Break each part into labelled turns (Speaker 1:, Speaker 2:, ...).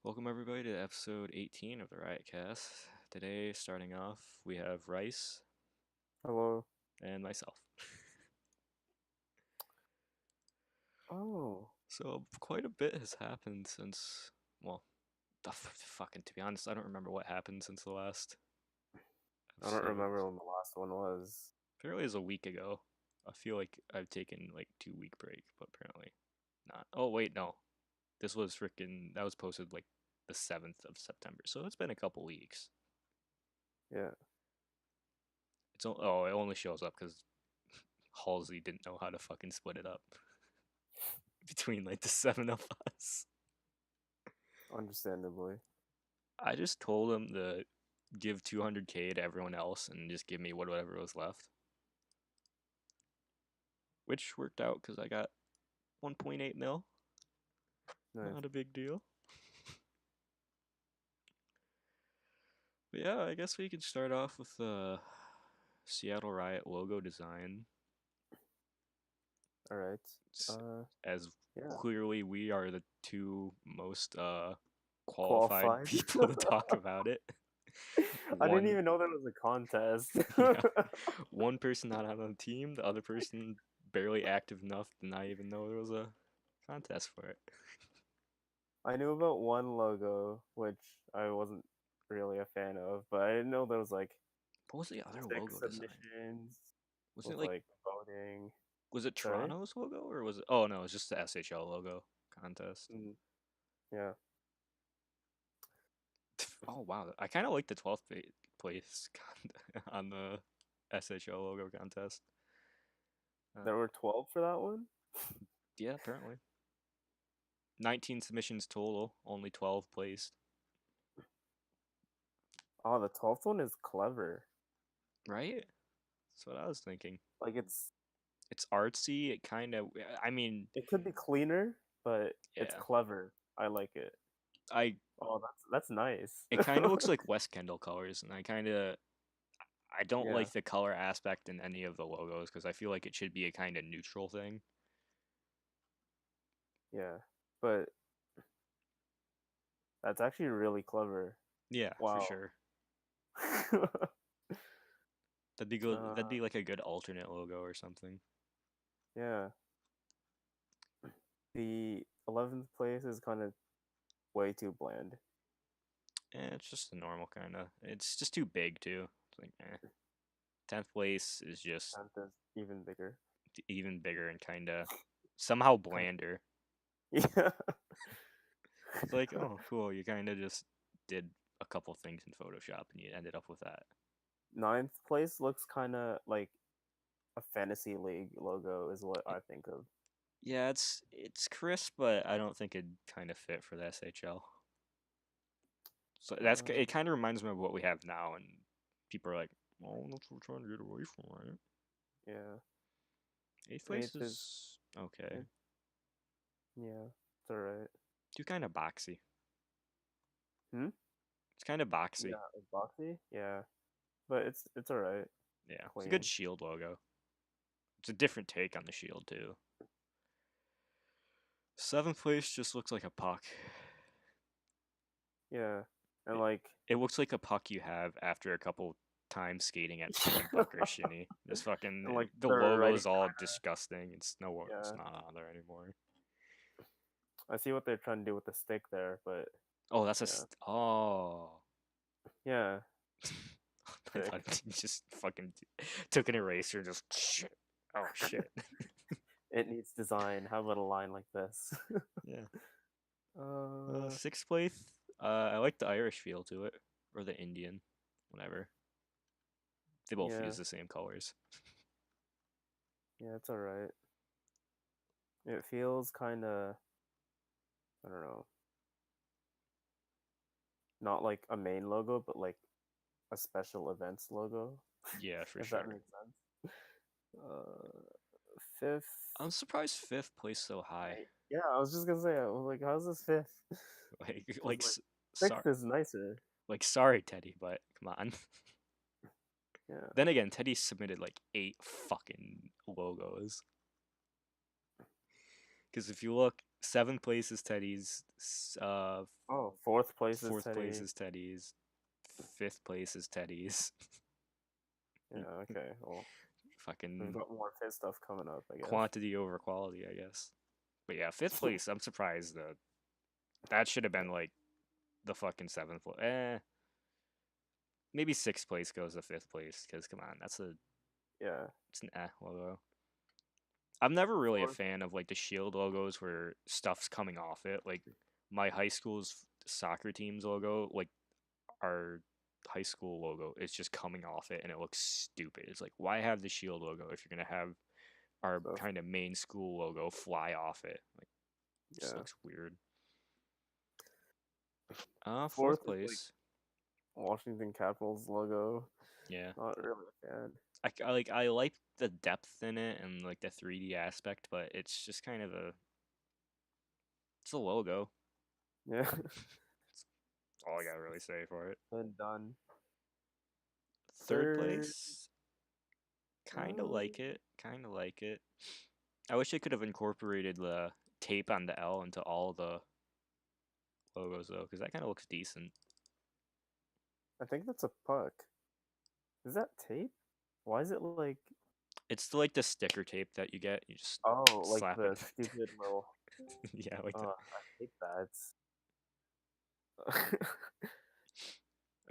Speaker 1: Welcome everybody to episode 18 of the RiotCast. Today, starting off, we have Rice
Speaker 2: Hello.
Speaker 1: and myself.
Speaker 2: Oh,
Speaker 1: So quite a bit has happened since, well, fucking to be honest, I don't remember what happened since the last
Speaker 2: I don't
Speaker 1: episode.
Speaker 2: remember when the last one was.
Speaker 1: Apparently it was a week ago. I feel like I've taken like 2 week break, but apparently not. Oh wait, no. That was posted like the 7th of September. So it's been a couple weeks.
Speaker 2: Yeah.
Speaker 1: It only shows up because Halsey didn't know how to fucking split it up between like the seven of us.
Speaker 2: Understandably.
Speaker 1: I just told him to give 200K to everyone else and just give me whatever was left, which worked out because I got 1.8 mil.
Speaker 2: Nice.
Speaker 1: Not a big deal. But yeah, I guess we can start off with the Seattle Riot logo design.
Speaker 2: All right.
Speaker 1: S-
Speaker 2: Uh,
Speaker 1: As
Speaker 2: yeah.
Speaker 1: clearly we are the two most qualified
Speaker 2: Qualified.
Speaker 1: people to talk about it.
Speaker 2: I didn't
Speaker 1: One,
Speaker 2: even know there was a contest.
Speaker 1: yeah, one person not on the team, the other person barely active enough to not even know there was a contest for it.
Speaker 2: I knew about one logo, which I wasn't really a fan of, but I didn't know there was like
Speaker 1: What was the other
Speaker 2: six
Speaker 1: logo design?
Speaker 2: submissions
Speaker 1: Wasn't
Speaker 2: with
Speaker 1: it like
Speaker 2: like voting.
Speaker 1: was it
Speaker 2: Sorry?
Speaker 1: Toronto's logo or was it? Oh no, it was just the SHL logo contest.
Speaker 2: Mm, yeah.
Speaker 1: Oh wow, I kind of like the 12th place on the SHL logo contest.
Speaker 2: There were 12 for that one?
Speaker 1: Yeah, apparently 19 submissions total, only 12 placed.
Speaker 2: Oh, the 12th one is clever.
Speaker 1: Right? That's what I was thinking.
Speaker 2: Like
Speaker 1: It's artsy. It kind of. I mean,
Speaker 2: it could be cleaner, but it's
Speaker 1: yeah.
Speaker 2: clever. I like it.
Speaker 1: I
Speaker 2: Oh, that's nice.
Speaker 1: It kind of looks like West Kendall colors, and I don't
Speaker 2: Yeah,
Speaker 1: like the color aspect in any of the logos because I feel like it should be a kind of neutral thing.
Speaker 2: yeah. But that's actually really clever.
Speaker 1: Yeah, for
Speaker 2: Wow.
Speaker 1: sure. That'd be good. That'd
Speaker 2: uh,
Speaker 1: be like a good alternate logo or something.
Speaker 2: yeah. The 11th place is kind of way too bland.
Speaker 1: It's just a normal kind of. It's just too big too. It's like 10th place is just
Speaker 2: 10th is even bigger.
Speaker 1: even bigger and kind of somehow
Speaker 2: Kind
Speaker 1: blander.
Speaker 2: of, yeah.
Speaker 1: It's like, oh, cool. You kind of just did a couple things in Photoshop and you ended up with that.
Speaker 2: Ninth place looks kind of like a fantasy league logo, is what I think of.
Speaker 1: Yeah, it's crisp, but I don't think it'd kind of fit for the SHL. So it.
Speaker 2: Uh,
Speaker 1: Kind of reminds me of what we have now, and people are like, "Oh, that's what we're trying to get away from, right?"
Speaker 2: yeah.
Speaker 1: 8th place
Speaker 2: Eighth is,
Speaker 1: is okay.
Speaker 2: eh, yeah, it's alright.
Speaker 1: Too kind of boxy.
Speaker 2: Hmm?
Speaker 1: It's kind of boxy.
Speaker 2: Yeah, it's boxy. Yeah, but it's alright.
Speaker 1: Yeah, it's a good
Speaker 2: Clean.
Speaker 1: shield logo. It's a different take on the shield too. 7th place just looks like a puck.
Speaker 2: Yeah, and
Speaker 1: It,
Speaker 2: like,
Speaker 1: it looks like a puck you have after a couple times skating at Speed Puck or Shinny. This fucking
Speaker 2: and like
Speaker 1: the
Speaker 2: the
Speaker 1: logo
Speaker 2: writing
Speaker 1: is all
Speaker 2: kind
Speaker 1: disgusting. It's
Speaker 2: yeah.
Speaker 1: not on there anymore.
Speaker 2: I see what they're trying to do with the stick there, but
Speaker 1: Oh,
Speaker 2: yeah,
Speaker 1: oh.
Speaker 2: yeah,
Speaker 1: I thought
Speaker 2: sick.
Speaker 1: he just fucking took an eraser and just shit. Oh shit.
Speaker 2: It needs design. How about a line like this?
Speaker 1: Yeah.
Speaker 2: uh,
Speaker 1: 6th place. I like the Irish feel to it, or the Indian, whatever. They both
Speaker 2: yeah,
Speaker 1: use the same colors.
Speaker 2: yeah, it's alright. It feels kind of, I don't know, not like a main logo, but like a special events logo,
Speaker 1: Yeah, for
Speaker 2: if that
Speaker 1: sure.
Speaker 2: makes sense. Uh, fifth.
Speaker 1: I'm surprised 5th place so high.
Speaker 2: Yeah, I was just gonna say, I was like, how's this fifth?
Speaker 1: Like,
Speaker 2: Because like
Speaker 1: sorry,
Speaker 2: sixth is nicer.
Speaker 1: sorry, Teddy, but come on.
Speaker 2: Yeah,
Speaker 1: Then again, Teddy submitted like 8 fucking logos. Because if you look, 7th place is Teddy's.
Speaker 2: Oh, fourth place is
Speaker 1: 4th place
Speaker 2: Teddy.
Speaker 1: is Teddy's. 5th place is Teddy's.
Speaker 2: Yeah, okay. Well, we've
Speaker 1: Fucking
Speaker 2: got more fit stuff coming up, I guess.
Speaker 1: quantity over quality, I guess. But yeah, 5th place. I'm surprised that should have been like the fucking 7th. Maybe 6th place goes to 5th place because come on,
Speaker 2: Yeah.
Speaker 1: it's an logo. I'm never really a
Speaker 2: Fourth.
Speaker 1: fan of like the shield logos where stuff's coming off it. Like my high school's soccer team's logo, like our high school logo is just coming off it and it looks stupid. It's like why have the shield logo if you're gonna have our
Speaker 2: So,
Speaker 1: kind of main school logo fly off it? Like it just
Speaker 2: yeah.
Speaker 1: looks weird. 4th
Speaker 2: Fourth is like
Speaker 1: place.
Speaker 2: Washington Capitals logo.
Speaker 1: Yeah.
Speaker 2: Not really a fan.
Speaker 1: I like the depth in it and like the 3D aspect, but it's just kind of it's a logo.
Speaker 2: Yeah.
Speaker 1: That's all I gotta really say for it.
Speaker 2: And done.
Speaker 1: 3rd
Speaker 2: Third.
Speaker 1: place, kind of like it. Kind of like it. I wish they could have incorporated the tape on the L into all the logos though, because that kind of looks decent.
Speaker 2: I think that's a puck. Is that tape? Why is it like?
Speaker 1: It's like the sticker tape that you get. You just
Speaker 2: Oh, like
Speaker 1: slap
Speaker 2: the
Speaker 1: it.
Speaker 2: stupid little.
Speaker 1: Yeah, like that.
Speaker 2: I hate that.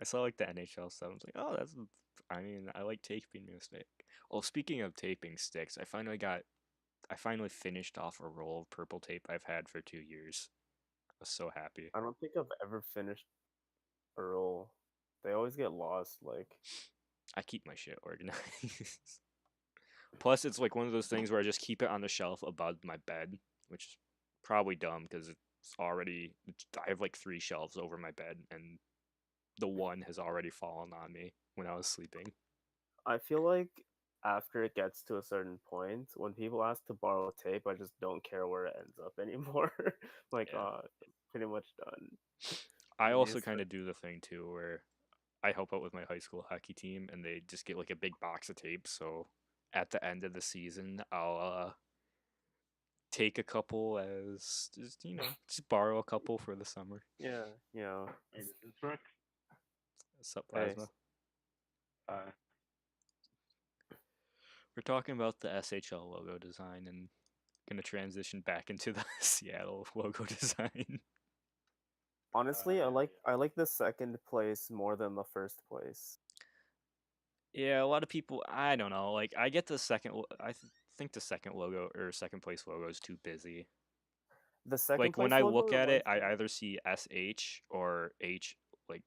Speaker 1: I saw like the NHL stuff. I was like, oh, that's. I mean, I like taping a stick. Well, speaking of taping sticks, I finally finished off a roll of purple tape I've had for 2 years. I was so happy.
Speaker 2: I don't think I've ever finished a roll. They always get lost. Like,
Speaker 1: I keep my shit organized. Plus, it's like one of those things where I just keep it on the shelf above my bed, which is probably dumb because I have like 3 shelves over my bed, and the one has already fallen on me when I was sleeping.
Speaker 2: I feel like after it gets to a certain point, when people ask to borrow tape, I just don't care where it ends up anymore. Like,
Speaker 1: Yeah.
Speaker 2: pretty much done.
Speaker 1: I also
Speaker 2: Easiest
Speaker 1: kind of do the thing too where I help out with my high school hockey team, and they just get like a big box of tape. So at the end of the season, I'll take a couple as just just borrow a couple for the summer.
Speaker 2: Yeah,
Speaker 3: Hey, this is Rick.
Speaker 1: What's up,
Speaker 2: Hey,
Speaker 1: Plasma?
Speaker 3: Uh,
Speaker 1: We're talking about the SHL logo design and gonna transition back into the Seattle logo design.
Speaker 2: honestly, I like the second place more than the first place.
Speaker 1: Yeah, a lot of people. I don't know. Like, I get the second. Think the second logo or second place logo is too busy.
Speaker 2: The second
Speaker 1: Like when
Speaker 2: place
Speaker 1: I
Speaker 2: logo
Speaker 1: look at it,
Speaker 2: reminds
Speaker 1: I
Speaker 2: me.
Speaker 1: either see SH or H, like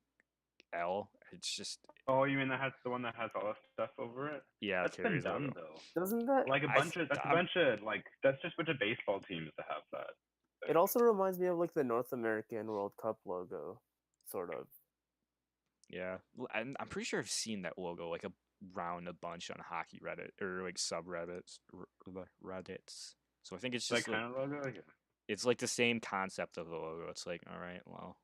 Speaker 1: L. It's just
Speaker 3: oh, you mean the one that has all that stuff over it?
Speaker 1: yeah,
Speaker 3: That's been
Speaker 1: Carrier's
Speaker 3: done
Speaker 1: logo.
Speaker 3: though.
Speaker 2: Doesn't that?
Speaker 3: Like that's a bunch of like that's just a bunch of baseball teams to have that.
Speaker 2: It also reminds me of like the North American World Cup logo, sort of.
Speaker 1: Yeah, I'm pretty sure I've seen that logo like around a bunch on hockey Reddit or like subreddits, Reddits. So I think it's
Speaker 3: That
Speaker 1: just like
Speaker 3: kind of logo, yeah.
Speaker 1: it's like the same concept of the logo. It's like, all right, well,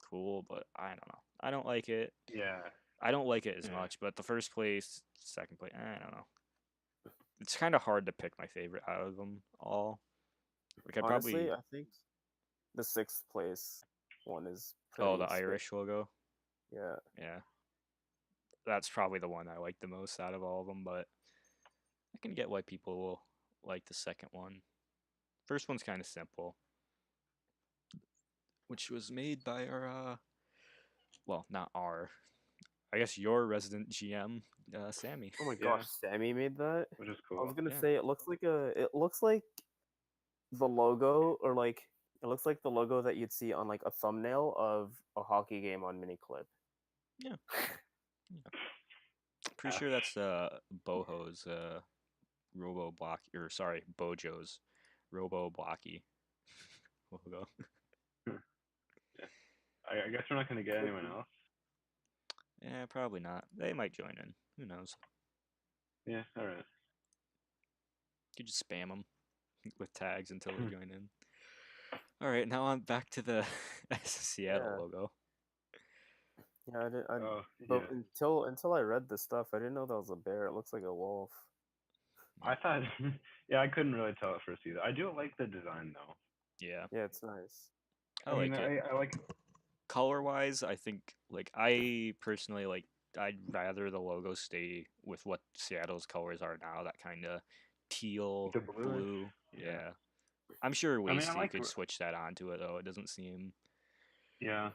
Speaker 1: cool, but I don't know. I don't like it.
Speaker 3: Yeah.
Speaker 1: I don't like it as
Speaker 3: Yeah.
Speaker 1: much, but the first place, second place, I don't know. It's kind of hard to pick my favorite out of them all. Like I
Speaker 2: Honestly,
Speaker 1: probably
Speaker 2: I think the sixth place one is
Speaker 1: oh, the
Speaker 2: pretty spit.
Speaker 1: Irish logo.
Speaker 2: Yeah.
Speaker 1: Yeah. That's probably the one I like the most out of all of them, but I can get why people will like the second one. First one's kind of simple, which was made by our well, not our, I guess your resident GM, Sammy.
Speaker 2: Oh my
Speaker 3: Yeah.
Speaker 2: gosh, Sammy made that.
Speaker 3: Which is
Speaker 2: I was
Speaker 3: cool.
Speaker 2: gonna
Speaker 1: Yeah.
Speaker 2: say it looks like the logo, or like it looks like the logo that you'd see on like a thumbnail of a hockey game on Miniclip.
Speaker 1: Yeah. Pretty sure that's Boho's Robo Block or sorry, Bojo's Robo Blocky logo.
Speaker 3: Yeah. I guess we're not gonna get anyone else.
Speaker 1: Yeah, probably not. They might join in. Who knows?
Speaker 3: Yeah, alright.
Speaker 1: You just spam them with tags until they join in. All right, now on back to the Seattle
Speaker 2: Yeah.
Speaker 1: logo.
Speaker 2: Yeah, I did.
Speaker 3: Oh,
Speaker 2: But
Speaker 3: yeah.
Speaker 2: until I read this stuff, I didn't know that was a bear. It looks like a wolf.
Speaker 3: I thought yeah, I couldn't really tell at first either. I do like the design though.
Speaker 1: Yeah,
Speaker 2: Yeah, it's nice.
Speaker 1: I
Speaker 3: mean,
Speaker 1: like it.
Speaker 3: I like.
Speaker 1: Color wise, I think like I personally like I'd rather the logo stay with what Seattle's colors are now, that kind of teal
Speaker 3: The bluish.
Speaker 1: blue.
Speaker 3: Yeah.
Speaker 1: Yeah. I'm sure
Speaker 3: I mean, I
Speaker 1: Wasty
Speaker 3: like.
Speaker 1: could switch that onto it though. It doesn't seem
Speaker 3: Yeah.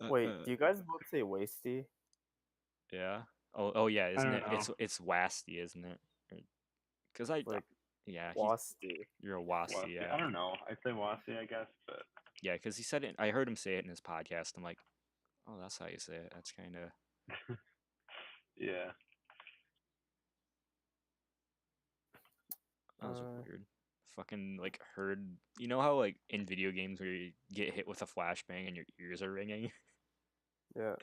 Speaker 2: Wait, do you guys both say wasty?
Speaker 1: yeah. Oh yeah,
Speaker 3: I
Speaker 1: isn't
Speaker 3: don't
Speaker 1: it?
Speaker 3: know.
Speaker 1: It's Wasty, isn't it? Cuz
Speaker 2: Like
Speaker 1: yeah,
Speaker 2: wasty.
Speaker 1: you're a Wasty,
Speaker 3: Wassy.
Speaker 1: yeah.
Speaker 3: I don't know. I'd say Wassy, I guess, but
Speaker 1: Yeah, cuz he said it, I heard him say it in his podcast. I'm like, "Oh, that's how you say it." That's kind of
Speaker 3: yeah.
Speaker 1: that was weird. Fucking like heard, you know how like in video games where you get hit with a flashbang and your ears are ringing?
Speaker 2: Yeah.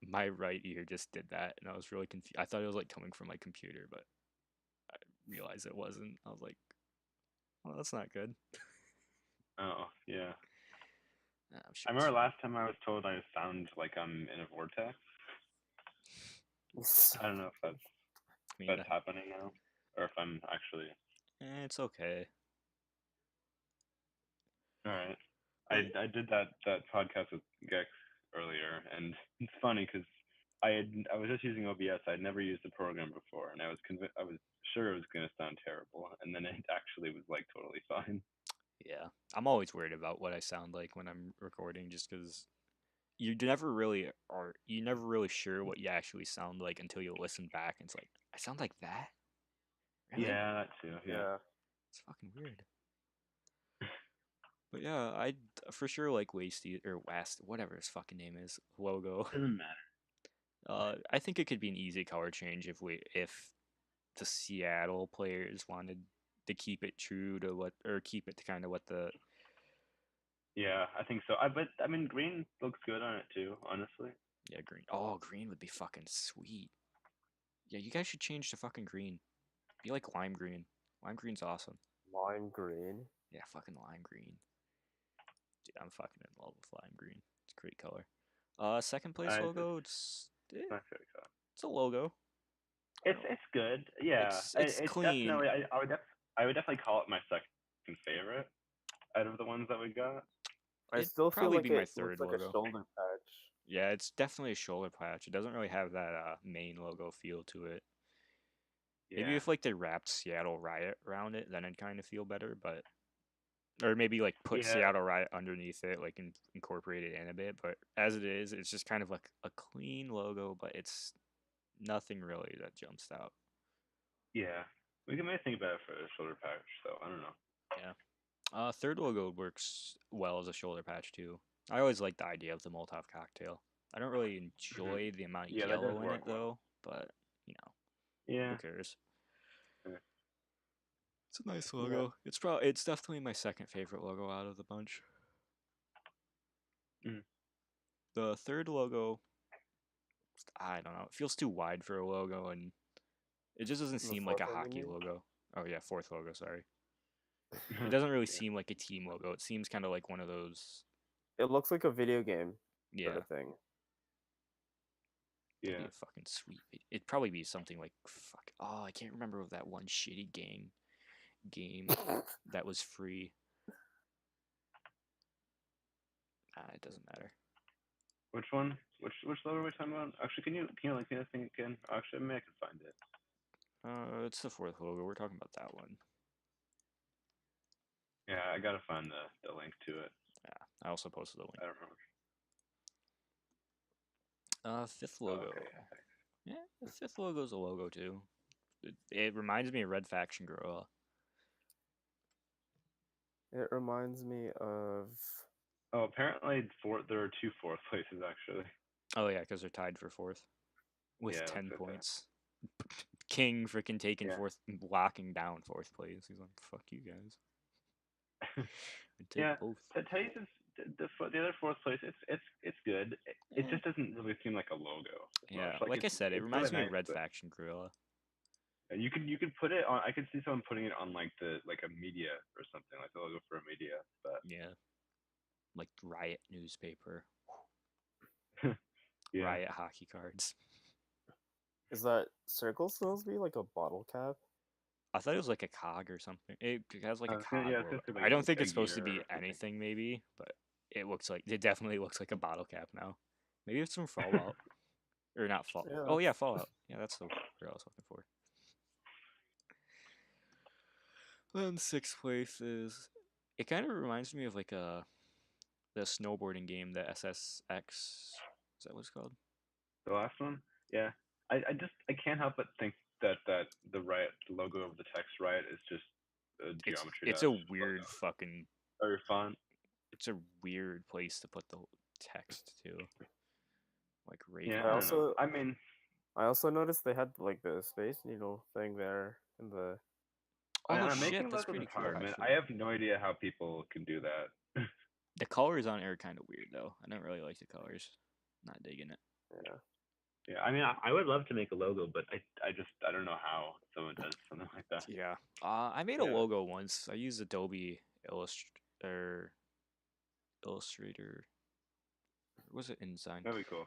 Speaker 1: My right ear just did that and I was really confused. I thought it was like coming from my computer, but I realized it wasn't. I was like, "Well, that's not good."
Speaker 3: Oh, yeah.
Speaker 1: I'm
Speaker 3: I
Speaker 1: sure
Speaker 3: remember last time I was told I sound like I'm in a vortex. I don't know if
Speaker 1: I mean,
Speaker 3: that's happening now, or if I'm actually.
Speaker 1: it's okay.
Speaker 3: All right.
Speaker 1: But
Speaker 3: I did that podcast with Gex earlier, and it's funny because I was just using OBS. I'd never used the program before, and I was sure it was gonna sound terrible, and then it actually was like totally fine.
Speaker 1: yeah, I'm always worried about what I sound like when I'm recording, just because you never really sure what you actually sound like until you listen back, and it's like, I sound like that, really?
Speaker 3: Yeah, that too. Yeah.
Speaker 2: Yeah.
Speaker 1: It's fucking weird. But yeah, I'd for sure like Wasty or Wast, whatever his fucking name is, logo.
Speaker 3: Doesn't matter.
Speaker 1: I think it could be an easy color change if the Seattle players wanted to keep it true to what, or keep it to kind of what the
Speaker 3: Yeah, I think so. But I mean, green looks good on it too. Honestly.
Speaker 1: yeah, green. Oh, green would be fucking sweet. Yeah, you guys should change to fucking green. Be like lime green. Lime green's awesome.
Speaker 2: Lime green.
Speaker 1: Yeah, fucking lime green. Dude, I'm fucking in love with lime green. It's a great color. Second place logo.
Speaker 3: It's my favorite color.
Speaker 1: It's a logo.
Speaker 3: It's good. Yeah,
Speaker 1: It's
Speaker 3: it's
Speaker 1: clean.
Speaker 3: definitely. I would definitely call it my second favorite out of the ones that we got.
Speaker 2: I
Speaker 1: It'd
Speaker 2: still feel
Speaker 1: probably
Speaker 2: like
Speaker 1: be my
Speaker 2: it
Speaker 1: third
Speaker 2: looks like a
Speaker 1: logo.
Speaker 2: shoulder patch.
Speaker 1: Yeah, it's definitely a shoulder patch. It doesn't really have that main logo feel to it. Maybe
Speaker 3: Yeah.
Speaker 1: if like they wrapped Seattle Riot around it, then it'd kind of feel better. But or maybe like put
Speaker 3: Yeah.
Speaker 1: Seattle Riot underneath it, like incorporate it in a bit. But as it is, it's just kind of like a clean logo, but it's nothing really that jumps out.
Speaker 3: Yeah. We can maybe think about it for a shoulder patch. So I don't know.
Speaker 1: Yeah. Third logo works well as a shoulder patch too. I always like the idea of the Molotov cocktail. I don't really enjoy the amount of
Speaker 3: Yeah, that does
Speaker 1: yellow in
Speaker 3: work
Speaker 1: it
Speaker 3: well.
Speaker 1: though, but you know,
Speaker 3: Yeah.
Speaker 1: who cares?
Speaker 3: Yeah.
Speaker 1: It's a nice
Speaker 2: Yeah.
Speaker 1: logo. It's definitely my second favorite logo out of the bunch.
Speaker 3: Mm.
Speaker 1: The third logo, I don't know. It feels too wide for a logo, and it just doesn't
Speaker 2: The
Speaker 1: seem like a
Speaker 2: fourth one, you
Speaker 1: hockey
Speaker 2: mean?
Speaker 1: logo. Oh yeah, fourth logo. Sorry. It doesn't really
Speaker 3: Yeah.
Speaker 1: seem like a team logo. It seems kind of like one of those.
Speaker 2: It looks like a video game
Speaker 1: Yeah,
Speaker 2: sort of thing.
Speaker 1: it'd
Speaker 3: Yeah.
Speaker 1: be a fucking sweet. It'd probably be something like fuck. Oh, I can't remember of that one shitty game that was free. It doesn't matter.
Speaker 3: Which one? Which logo are we talking about? Actually, can you link me this thing again? Actually, maybe I can find it.
Speaker 1: It's the fourth logo. We're talking about that one.
Speaker 3: Yeah, I gotta find the link to it.
Speaker 1: Yeah, I also posted the
Speaker 3: I
Speaker 1: link.
Speaker 3: don't remember.
Speaker 1: Fifth
Speaker 3: Oh,
Speaker 1: logo.
Speaker 3: okay.
Speaker 1: Yeah, the fifth logo's a logo too. It reminds me of Red Faction Gorilla.
Speaker 2: It reminds me of.
Speaker 3: Oh, apparently there are two fourth places actually.
Speaker 1: Oh yeah, because they're tied for fourth with
Speaker 3: Yeah,
Speaker 1: 10
Speaker 3: that's okay.
Speaker 1: points. King freaking taking
Speaker 3: Yeah.
Speaker 1: fourth, locking down fourth place. He's like, "Fuck you guys." I'd take
Speaker 3: Yeah.
Speaker 1: both.
Speaker 3: To tell you the other fourth place, it's good. It
Speaker 1: Eh.
Speaker 3: just doesn't really seem like a logo. As
Speaker 1: Yeah,
Speaker 3: much.
Speaker 1: like I said, it
Speaker 3: it's
Speaker 1: reminds me
Speaker 3: really
Speaker 1: of
Speaker 3: nice,
Speaker 1: Red
Speaker 3: but
Speaker 1: Faction Gorilla.
Speaker 3: you could put it on. I could see someone putting it on like a media or something, like the logo for a media. But
Speaker 1: Yeah, like Riot newspaper,
Speaker 3: yeah.
Speaker 1: Riot hockey cards.
Speaker 2: Is that circle supposed to be like a bottle cap?
Speaker 1: I thought it was like a cog or something. It has like a cog.
Speaker 3: Yeah, it's
Speaker 1: Logo.
Speaker 3: supposed to be
Speaker 1: I don't think
Speaker 3: a
Speaker 1: it's supposed to
Speaker 3: gear
Speaker 1: be
Speaker 3: or something.
Speaker 1: anything, maybe, but it definitely looks like a bottle cap now. Maybe it's from Fallout or not Fallout.
Speaker 2: Yeah,
Speaker 1: Oh yeah, Fallout. Yeah, that's the word I was looking for. Then sixth place is. It kind of reminds me of like the snowboarding game, the SSX. Is that what it's called?
Speaker 3: The last one, yeah. I can't help but think that the Riot logo of the text Riot is just a geometry
Speaker 1: It's
Speaker 3: dash
Speaker 1: a weird
Speaker 3: logo
Speaker 1: fucking.
Speaker 3: or font.
Speaker 1: It's a weird place to put the text too. Like right
Speaker 3: Yeah,
Speaker 2: I
Speaker 3: I
Speaker 1: here.
Speaker 3: don't know.
Speaker 2: also
Speaker 3: I mean,
Speaker 2: I also noticed they had like the Space Needle thing there in the.
Speaker 1: Oh
Speaker 3: making
Speaker 1: shit, that's
Speaker 3: logos is
Speaker 1: pretty cool
Speaker 3: hard, man.
Speaker 1: actually.
Speaker 3: I have no idea how people can do that.
Speaker 1: The colors on it are kind of weird though. I don't really like the colors. Not digging it.
Speaker 2: Yeah.
Speaker 3: Yeah, I mean, I would love to make a logo, but I don't know how someone does something like that.
Speaker 1: Yeah. I made a
Speaker 3: Yeah.
Speaker 1: logo once. I used Adobe Illustrator. Or was it InDesign?
Speaker 3: That'd be cool.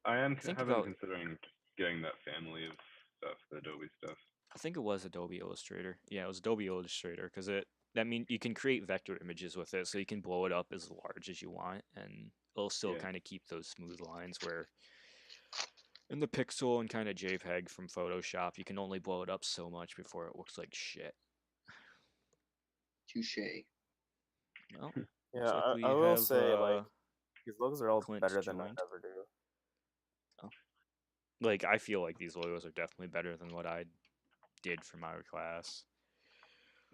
Speaker 3: I am
Speaker 1: I think
Speaker 3: have been
Speaker 1: about.
Speaker 3: considering getting that family of stuff, the Adobe stuff.
Speaker 1: I think it was Adobe Illustrator. Yeah, it was Adobe Illustrator because that means you can create vector images with it, so you can blow it up as large as you want, and it'll still
Speaker 3: Yeah.
Speaker 1: kind of keep those smooth lines where in the pixel and kind of JPEG from Photoshop, you can only blow it up so much before it looks like shit.
Speaker 4: Touche.
Speaker 1: Well,
Speaker 2: Yeah,
Speaker 1: looks like we
Speaker 2: I will
Speaker 1: have
Speaker 2: say like these logos are all
Speaker 1: Clint
Speaker 2: better than I
Speaker 1: joined.
Speaker 2: ever do.
Speaker 1: Like I feel like these logos are definitely better than what I did for my class.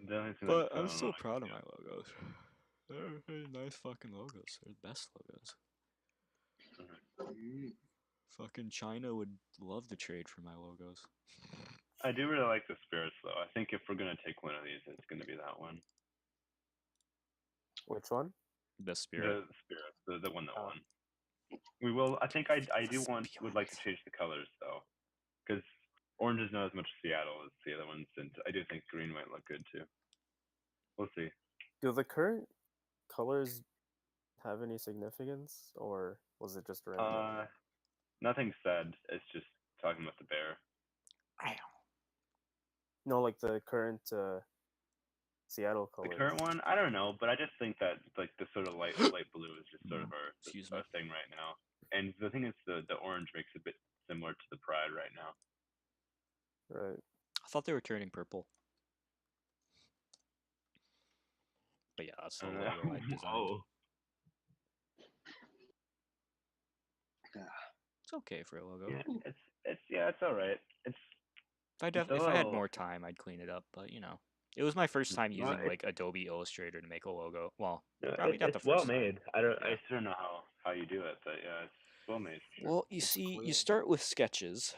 Speaker 3: Definitely seems
Speaker 1: But
Speaker 3: like
Speaker 1: I'm still proud of my logos. They're really nice fucking logos. They're the best logos.
Speaker 4: Mm.
Speaker 1: Fucking China would love to trade for my logos.
Speaker 3: I do really like the spirits though. I think if we're gonna take one of these, it's gonna be that one.
Speaker 2: Which one?
Speaker 1: The spirit.
Speaker 3: The spirits, the one that
Speaker 2: Oh.
Speaker 3: won. We will. I think I do
Speaker 1: The
Speaker 3: would like to
Speaker 1: spirit.
Speaker 3: change the colors though, because orange is not as much Seattle as the other ones, and I do think green might look good too. We'll see.
Speaker 2: Do the current colors have any significance, or was it just random?
Speaker 3: Nothing said. It's just talking about the bear.
Speaker 2: No, like the current Seattle
Speaker 3: The
Speaker 2: colors.
Speaker 3: current one, I don't know, but I just think that like the sort of light blue is just sort of
Speaker 1: Excuse
Speaker 3: our
Speaker 1: me.
Speaker 3: thing right now. And the thing is, the orange makes it a bit similar to the Pride right now.
Speaker 2: Right.
Speaker 1: I thought they were turning purple. But yeah, that's the logo I designed.
Speaker 3: Oh,
Speaker 1: It's okay for a logo.
Speaker 3: yeah, it's all right. It's
Speaker 1: If I had more time, I'd clean it up. But you know, it was my first time
Speaker 3: No,
Speaker 1: using like Adobe Illustrator to make a logo. Well,
Speaker 3: no,
Speaker 1: probably not the
Speaker 3: it's well
Speaker 1: first time.
Speaker 3: made. I don't.
Speaker 1: Yeah.
Speaker 3: I still don't know how you do it, but yeah, it's well made. For sure.
Speaker 1: Well, you
Speaker 2: It's
Speaker 1: see,
Speaker 2: clear.
Speaker 1: you start with sketches,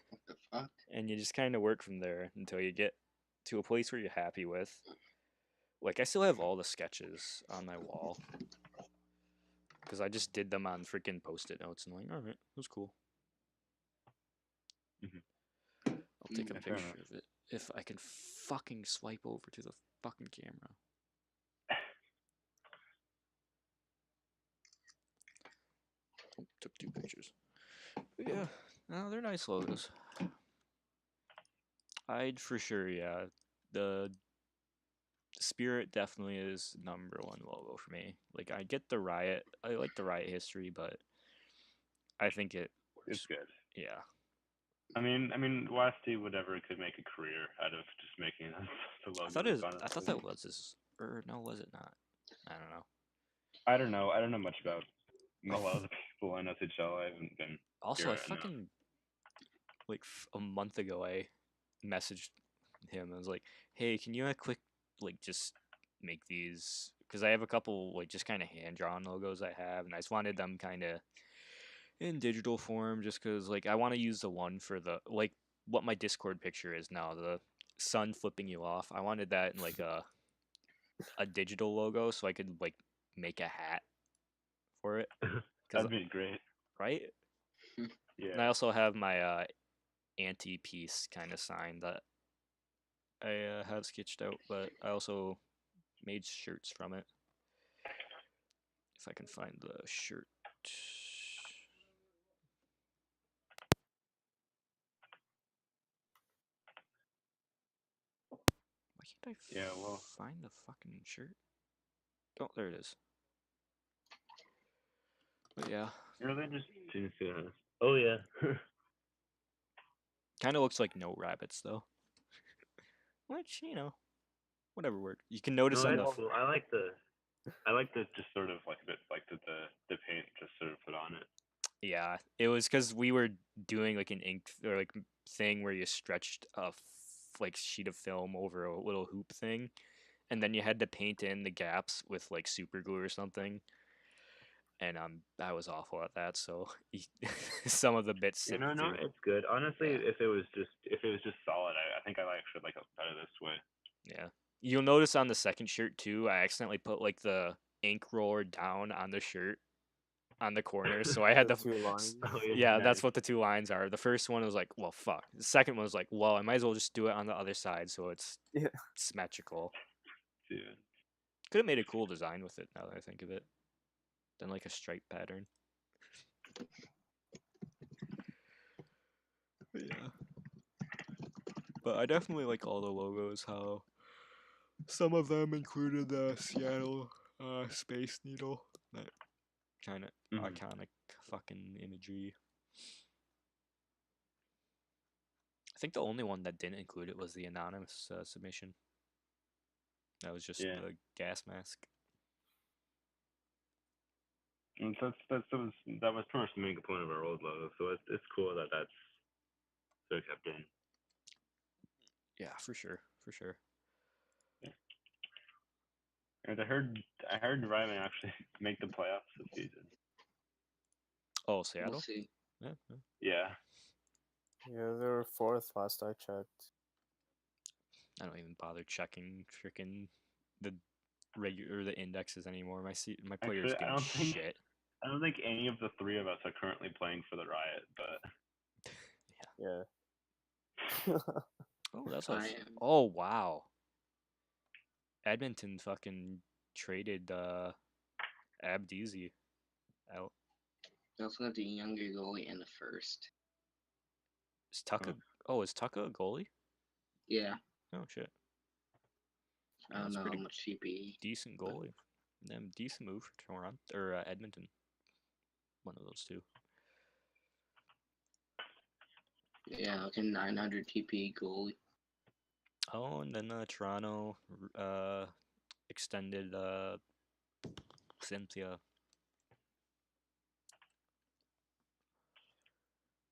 Speaker 4: What the fuck?
Speaker 1: and you just kind of work from there until you get to a place where you're happy with. Like I still have all the sketches on my wall because I just did them on freaking post-it notes and like, all right, it was cool.
Speaker 3: Mhm.
Speaker 1: I'll take a
Speaker 3: Yeah, fair
Speaker 1: picture
Speaker 3: enough.
Speaker 1: of it if I can fucking swipe over to the fucking camera. Oh, took 2 pictures. But yeah, no, they're nice logos. I'd for sure, yeah. The Spirit definitely is #1 logo for me. Like I get the Riot, I like the Riot history, but I think it
Speaker 3: It's
Speaker 1: works.
Speaker 3: good.
Speaker 1: Yeah.
Speaker 3: I mean, Westy whatever could make a career out of just making the
Speaker 1: I
Speaker 3: logo.
Speaker 1: thought I thought that was his, or no, was it not? I don't know.
Speaker 3: I don't know. I don't know much about a lot of the people in SHL. I haven't been
Speaker 1: Also,
Speaker 3: here
Speaker 1: I
Speaker 3: enough.
Speaker 1: fucking like a month ago I messaged him. I was like, "Hey, can you quick like just make these?" Because I have a couple like just kind of hand drawn logos I have, and I just wanted them kind of in digital form, just because like I want to use the one for the like what my Discord picture is now, the sun flipping you off. I wanted that in like a digital logo, so I could like make a hat for it. Cause
Speaker 3: That'd be great.
Speaker 1: right, and I
Speaker 3: Yeah.
Speaker 1: also have my anti-piece kind of sign that I have sketched out, but I also made shirts from it. If I can find the shirt. did I
Speaker 3: Yeah, well,
Speaker 1: find the fucking shirt? Oh, there it is. But yeah,
Speaker 3: really just seems to. Oh yeah.
Speaker 1: kind of looks like no rabbits though. Which whatever works. You can notice
Speaker 3: No,
Speaker 1: on
Speaker 3: that's
Speaker 1: the
Speaker 3: cool. I like the just sort of like a bit like the paint just sort of put on it.
Speaker 1: yeah, it was because we were doing like an ink or like thing where you stretched a like sheet of film over a little hoop thing, and then you had to paint in the gaps with like super glue or something. And I was awful at that, so some of the bits
Speaker 3: You
Speaker 1: slipped
Speaker 3: know, no,
Speaker 1: through.
Speaker 3: it's good. Honestly,
Speaker 1: Yeah,
Speaker 3: if it was just solid, I think I actually like it better this way.
Speaker 1: yeah. You'll notice on the second shirt too, I accidentally put like the ink roller down on the shirt on the corners, so I had
Speaker 2: The
Speaker 1: to.
Speaker 2: two lines.
Speaker 3: Oh yeah,
Speaker 1: Yeah,
Speaker 3: nice.
Speaker 1: that's what the two lines are. The first one was like, well, fuck. The second one was like, well, I might as well just do it on the other side, so it's
Speaker 2: Yeah.
Speaker 1: symmetrical.
Speaker 3: Dude.
Speaker 1: Could have made a cool design with it now that I think of it. Then like a stripe pattern. But yeah. But I definitely like all the logos, how some of them included the Seattle Space Needle. That kind of
Speaker 3: Mhm.
Speaker 1: iconic fucking imagery. I think the only one that didn't include it was the anonymous submission. That was just
Speaker 3: Yeah.
Speaker 1: the gas mask.
Speaker 3: And that was pretty much the main component of our old logo, so it's cool that that's sort of kept in.
Speaker 1: Yeah, for sure, for sure.
Speaker 3: And I heard Ryman actually make the playoffs this season.
Speaker 1: Oh,
Speaker 4: We'll
Speaker 1: Seattle.
Speaker 4: see.
Speaker 1: Yeah, yeah.
Speaker 3: Yeah.
Speaker 2: Yeah, they were fourth last I checked.
Speaker 1: I don't even bother checking freaking the regular the indexes anymore. My players
Speaker 3: Actually,
Speaker 1: doing shit.
Speaker 3: I don't think any of the three of us are currently playing for the Riot, but
Speaker 2: Yeah.
Speaker 1: Oh, that's
Speaker 4: I am.
Speaker 1: Oh wow. Edmonton fucking traded Abdeezy out.
Speaker 4: They also got the younger goalie in the first.
Speaker 1: Is Tucka? Oh, is Tucka a goalie?
Speaker 4: Yeah,
Speaker 1: Oh shit.
Speaker 4: I don't
Speaker 1: That's
Speaker 4: know how
Speaker 1: pretty
Speaker 4: much CP.
Speaker 1: decent goalie. Decent move for Toronto or Edmonton. One of those two.
Speaker 4: Yeah, like a 900 TP goalie.
Speaker 1: Oh, and then Toronto extended Cynthia.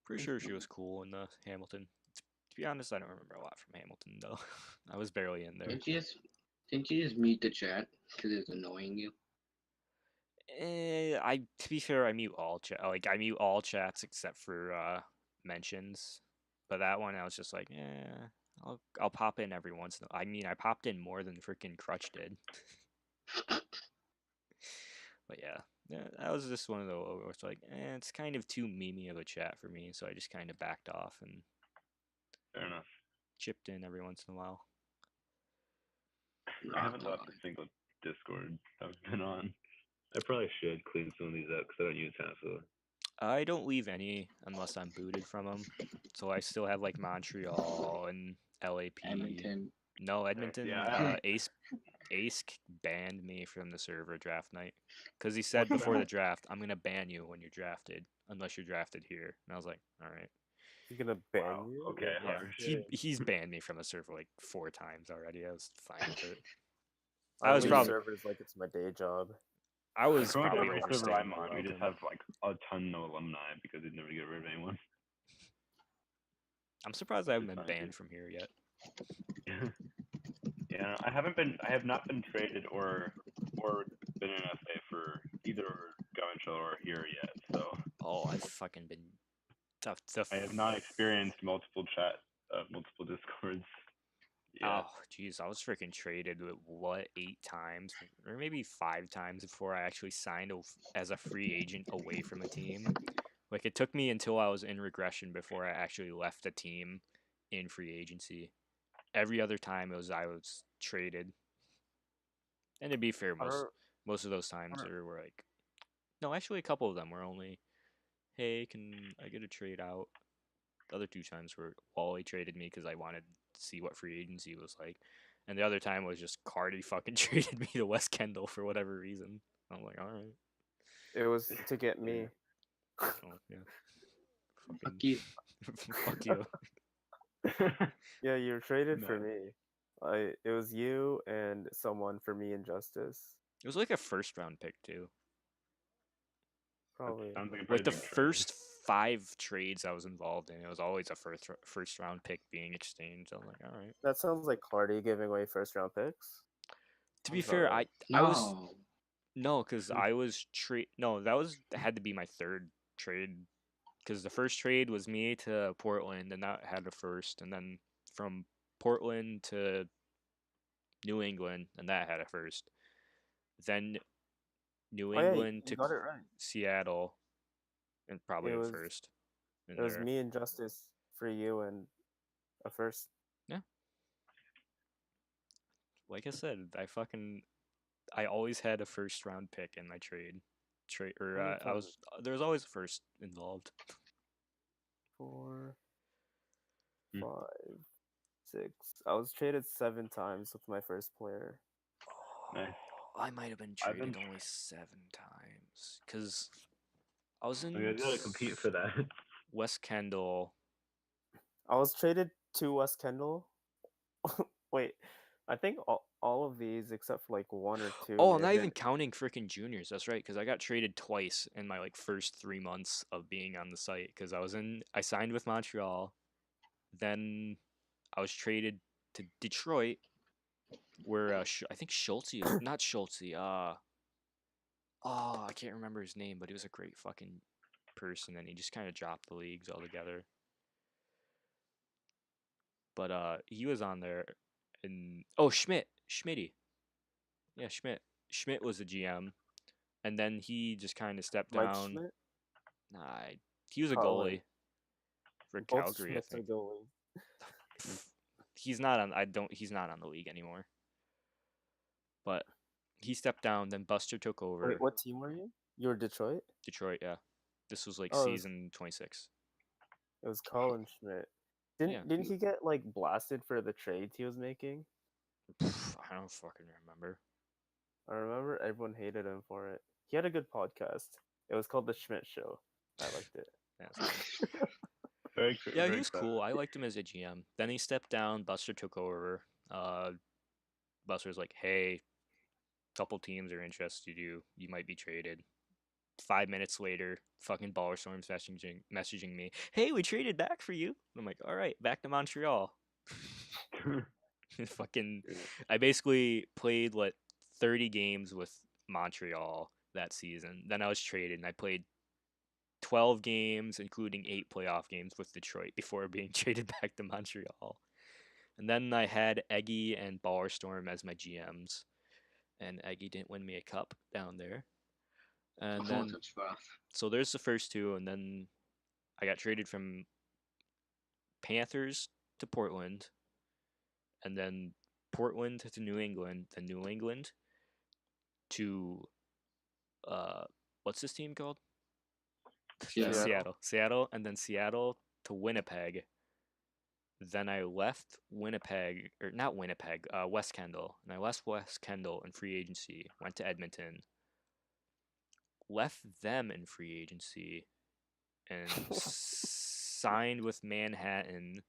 Speaker 1: Pretty sure she was cool in Hamilton. To be honest, I don't remember a lot from Hamilton though. I was barely in there.
Speaker 4: Didn't you just mute the chat because it's annoying you?
Speaker 1: To be fair, I mute all chat. Like I mute all chats except for mentions. But that one, I was just like, I'll pop in every once in. I mean, I popped in more than freaking Crutch did. But yeah, that was just one of the where it's like, it's kind of too memey of a chat for me, so I just kind of backed off and
Speaker 3: fair enough.
Speaker 1: chipped in every once in a while.
Speaker 3: I haven't left a single Discord I've been on. I probably should clean some of these up because I don't use half of them.
Speaker 1: I don't leave any unless I'm booted from them, so I still have like Montreal and LAP.
Speaker 4: Edmonton.
Speaker 1: No, Edmonton.
Speaker 3: Yeah.
Speaker 1: Ace banned me from the server draft night because he said before the draft, "I'm gonna ban you when you're drafted, unless you're drafted here." And I was like, "All right."
Speaker 2: He's gonna ban
Speaker 3: Wow.
Speaker 2: you?
Speaker 3: Okay,
Speaker 1: Yeah,
Speaker 3: harsh.
Speaker 1: he's banned me from the server like 4 times already. I was fine with it.
Speaker 2: I
Speaker 1: was
Speaker 2: leave
Speaker 1: probably-
Speaker 2: servers like it's my day job.
Speaker 1: I was
Speaker 3: Pretty much
Speaker 1: probably
Speaker 3: every server
Speaker 1: overstaying
Speaker 3: I'm
Speaker 1: my
Speaker 3: on, we just
Speaker 1: welcome.
Speaker 3: have like a ton of alumni because they'd never get rid of anyone.
Speaker 1: I'm surprised I haven't
Speaker 3: It's
Speaker 1: been
Speaker 3: fine,
Speaker 1: banned
Speaker 3: too.
Speaker 1: from here yet.
Speaker 3: Yeah, I have not been traded or been in FA for either Governshell or here yet. So
Speaker 1: Oh, I've fucking been.
Speaker 3: I have not experienced multiple discords. Yeah.
Speaker 1: Oh, jeez, I was freaking traded what 8 times or maybe 5 times before I actually signed as a free agent away from a team. Like it took me until I was in regression before I actually left a team in free agency. Every other time I was traded. And to be fair, most of those times were like, no, actually a couple of them were only, hey, can I get a trade out? The other 2 times were Wally traded me because I wanted to see what free agency was like. And the other time was just Cardi fucking traded me to West Kendall for whatever reason. I'm like, all right.
Speaker 2: It was to get me.
Speaker 1: Oh, yeah.
Speaker 4: Fuck
Speaker 1: Fucking
Speaker 4: you.
Speaker 1: fuck you.
Speaker 2: Yeah, you were traded for
Speaker 3: Nice.
Speaker 2: me. It was you and someone for me and Justice.
Speaker 1: It was like a first round pick too.
Speaker 2: Probably.
Speaker 3: Sounds like a
Speaker 1: Like
Speaker 3: pretty
Speaker 1: the
Speaker 3: big trade.
Speaker 1: first 5 trades I was involved in, it was always a first round pick being exchanged. I'm like, all right.
Speaker 2: That sounds like Cardi giving away first round picks.
Speaker 1: To be
Speaker 2: Sounds about
Speaker 1: fair,
Speaker 2: right.
Speaker 1: I was
Speaker 4: No.
Speaker 1: no, because I was that had to be my third trade. Because the first trade was me to Portland, and that had a first, and then from Portland to New England, and that had a first. Then New
Speaker 2: Oh yeah,
Speaker 1: England
Speaker 2: you
Speaker 1: to
Speaker 2: got it right.
Speaker 1: Seattle, and probably
Speaker 2: It
Speaker 1: a
Speaker 2: was
Speaker 1: first in
Speaker 2: it was
Speaker 1: there.
Speaker 2: me and Justice for you and a first.
Speaker 1: Yeah. Like I said, I always had a first round pick in my trade, or
Speaker 2: How many
Speaker 1: I
Speaker 2: times?
Speaker 1: was there was always a first involved.
Speaker 2: 4,
Speaker 3: Hmm.
Speaker 2: 5, 6. I was traded 7 times with my first player.
Speaker 3: Nice.
Speaker 1: I might have been
Speaker 3: I've been-
Speaker 1: traded only 7 times because I was in
Speaker 3: So you gotta compete for that.
Speaker 1: West Kendall.
Speaker 2: I was traded to West Kendall. Wait, I think all of these except for like 1 or 2.
Speaker 1: Oh,
Speaker 2: may
Speaker 1: I'm
Speaker 2: have
Speaker 1: not even
Speaker 2: been-
Speaker 1: counting freaking juniors. That's right, because I got traded twice in my like first 3 months of being on the site. Because I signed with Montreal, then I was traded to Detroit, where I think Schulte is not Schulte. Oh, I can't remember his name, but he was a great fucking person, and he just kind of dropped the leagues altogether. But he was on there, and oh, Schmitty, yeah, Schmidt was the GM, and then he just kind of stepped
Speaker 2: Mike
Speaker 1: down.
Speaker 2: Schmidt.
Speaker 1: Nah, he was a
Speaker 2: Colin.
Speaker 1: goalie for
Speaker 2: Both
Speaker 1: Calgary, I
Speaker 2: Schmidts are
Speaker 1: think.
Speaker 2: goalie.
Speaker 1: He's not on. He's not on the league anymore. But he stepped down. Then Buster took over.
Speaker 2: Wait, what team were you? You were Detroit.
Speaker 1: Detroit, yeah. This was like
Speaker 2: Oh, it was-
Speaker 1: season 26.
Speaker 2: It was Colin Schmidt.
Speaker 1: Yeah.
Speaker 2: Didn't he get like blasted for the trades he was making?
Speaker 1: I don't fucking remember.
Speaker 2: I remember everyone hated him for it. He had a good podcast. It was called The Schmidt Show. I liked it.
Speaker 1: That's good.
Speaker 3: Very,
Speaker 1: Yeah, he
Speaker 3: very
Speaker 1: was
Speaker 3: clever.
Speaker 1: cool. I liked him as a GM. Then he stepped down. Buster took over. Buster's like, hey, couple teams are interested. You might be traded. 5 minutes later, fucking Ballerstorm's messaging me, hey, we traded back for you. I'm like, all right, back to Montreal. Fucking, I basically played 30 games with Montreal that season. Then I was traded, and I played 12 games, including 8 playoff games with Detroit before being traded back to Montreal. And then I had Eggy and Ballerstorm as my GMs, and Eggy didn't win me a cup down there. And then
Speaker 4: that's rough.
Speaker 1: so there's the first 2, and then I got traded from Panthers to Portland, and then Portland to New England, then New England to what's this team called?
Speaker 4: Seattle.
Speaker 1: Seattle, and then Seattle to Winnipeg. Then I left Winnipeg, or not Winnipeg, West Kendall, and I left West Kendall in free agency. Went to Edmonton, left them in free agency, and signed with Manhattan.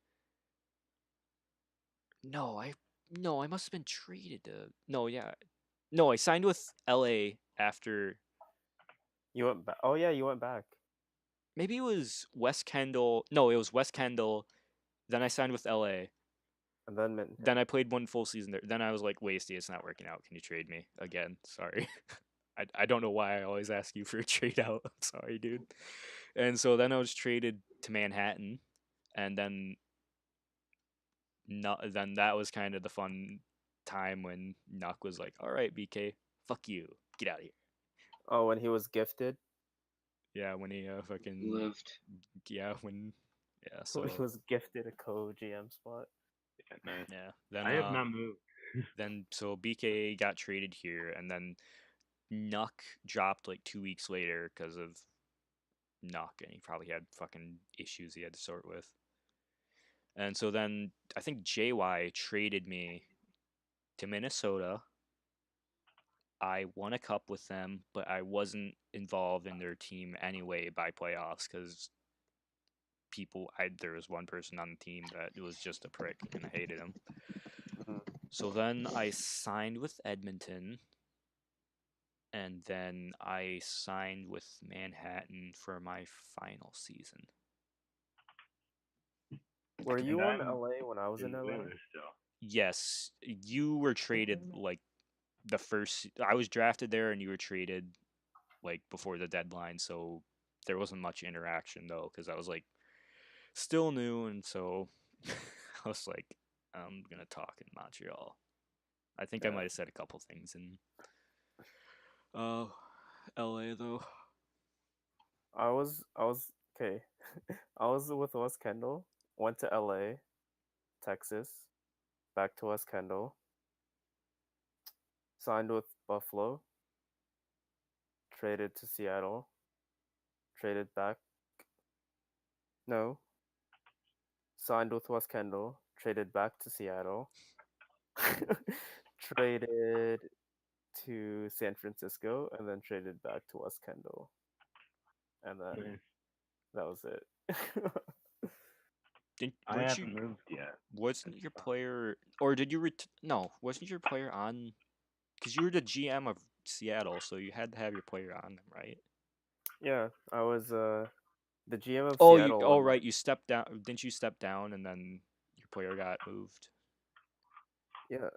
Speaker 1: No, I must have been traded to. No, yeah, no, I signed with LA after.
Speaker 2: You went back. Oh yeah, you went back.
Speaker 1: Maybe it was West Kendall. No, it was West Kendall. Then I signed with LA.
Speaker 2: And then Minton.
Speaker 1: Then I played one full season there. Then I was like, Wasty, it's not working out. Can you trade me again? Sorry. I don't know why I always ask you for a trade out. I'm sorry, dude. And so then I was traded to Manhattan, and then then that was kind of the fun time when Nuck was like, "All right, BK, fuck you, get out of here."
Speaker 2: Oh, when he was gifted.
Speaker 1: Yeah, when he fucking
Speaker 4: Lived.
Speaker 1: yeah so
Speaker 2: When he was gifted a co-GM spot.
Speaker 3: Yeah, nice.
Speaker 1: yeah then
Speaker 3: I have not moved.
Speaker 1: then so BK got traded here, and then Nuck dropped 2 weeks later because of Nuck, and he probably had fucking issues he had to sort with. And so then I think JY traded me to Minnesota. I won a cup with them, but I wasn't involved in their team anyway by playoffs because there was one person on the team that was just a prick and I hated him.
Speaker 2: Mhm.
Speaker 1: So then I signed with Edmonton, and then I signed with Manhattan for my final season.
Speaker 2: Were
Speaker 3: And
Speaker 2: you on
Speaker 3: I'm
Speaker 2: LA when I was in
Speaker 3: in
Speaker 2: LA?
Speaker 3: Whalers still.
Speaker 1: Yes, you were traded like the first. I was drafted there, and you were traded like before the deadline, so there wasn't much interaction though, because I was like still new, and so I was like, I'm gonna talk in Montreal. I think I
Speaker 2: Yeah.
Speaker 1: might have said a couple things in uh LA though.
Speaker 2: I was okay. I was with Wes Kendall. Went to LA, Texas, back to West Kendall. Signed with Buffalo. Traded to Seattle. Traded back. No. Signed with West Kendall. Traded back to Seattle. Traded to San Francisco, and then traded back to West Kendall, and then
Speaker 3: Nice.
Speaker 2: that was it.
Speaker 3: I
Speaker 1: Weren't you?
Speaker 3: haven't moved yet.
Speaker 1: Wasn't
Speaker 3: It's
Speaker 1: your
Speaker 3: fun.
Speaker 1: player, or did you? No, wasn't your player on? Because you were the GM of Seattle, so you had to have your player on them, right?
Speaker 2: Yeah, I was the GM of
Speaker 1: Oh, you.
Speaker 2: Seattle
Speaker 1: Oh,
Speaker 2: when
Speaker 1: right. You stepped down. Didn't you step down and then your player got moved?
Speaker 2: yeah,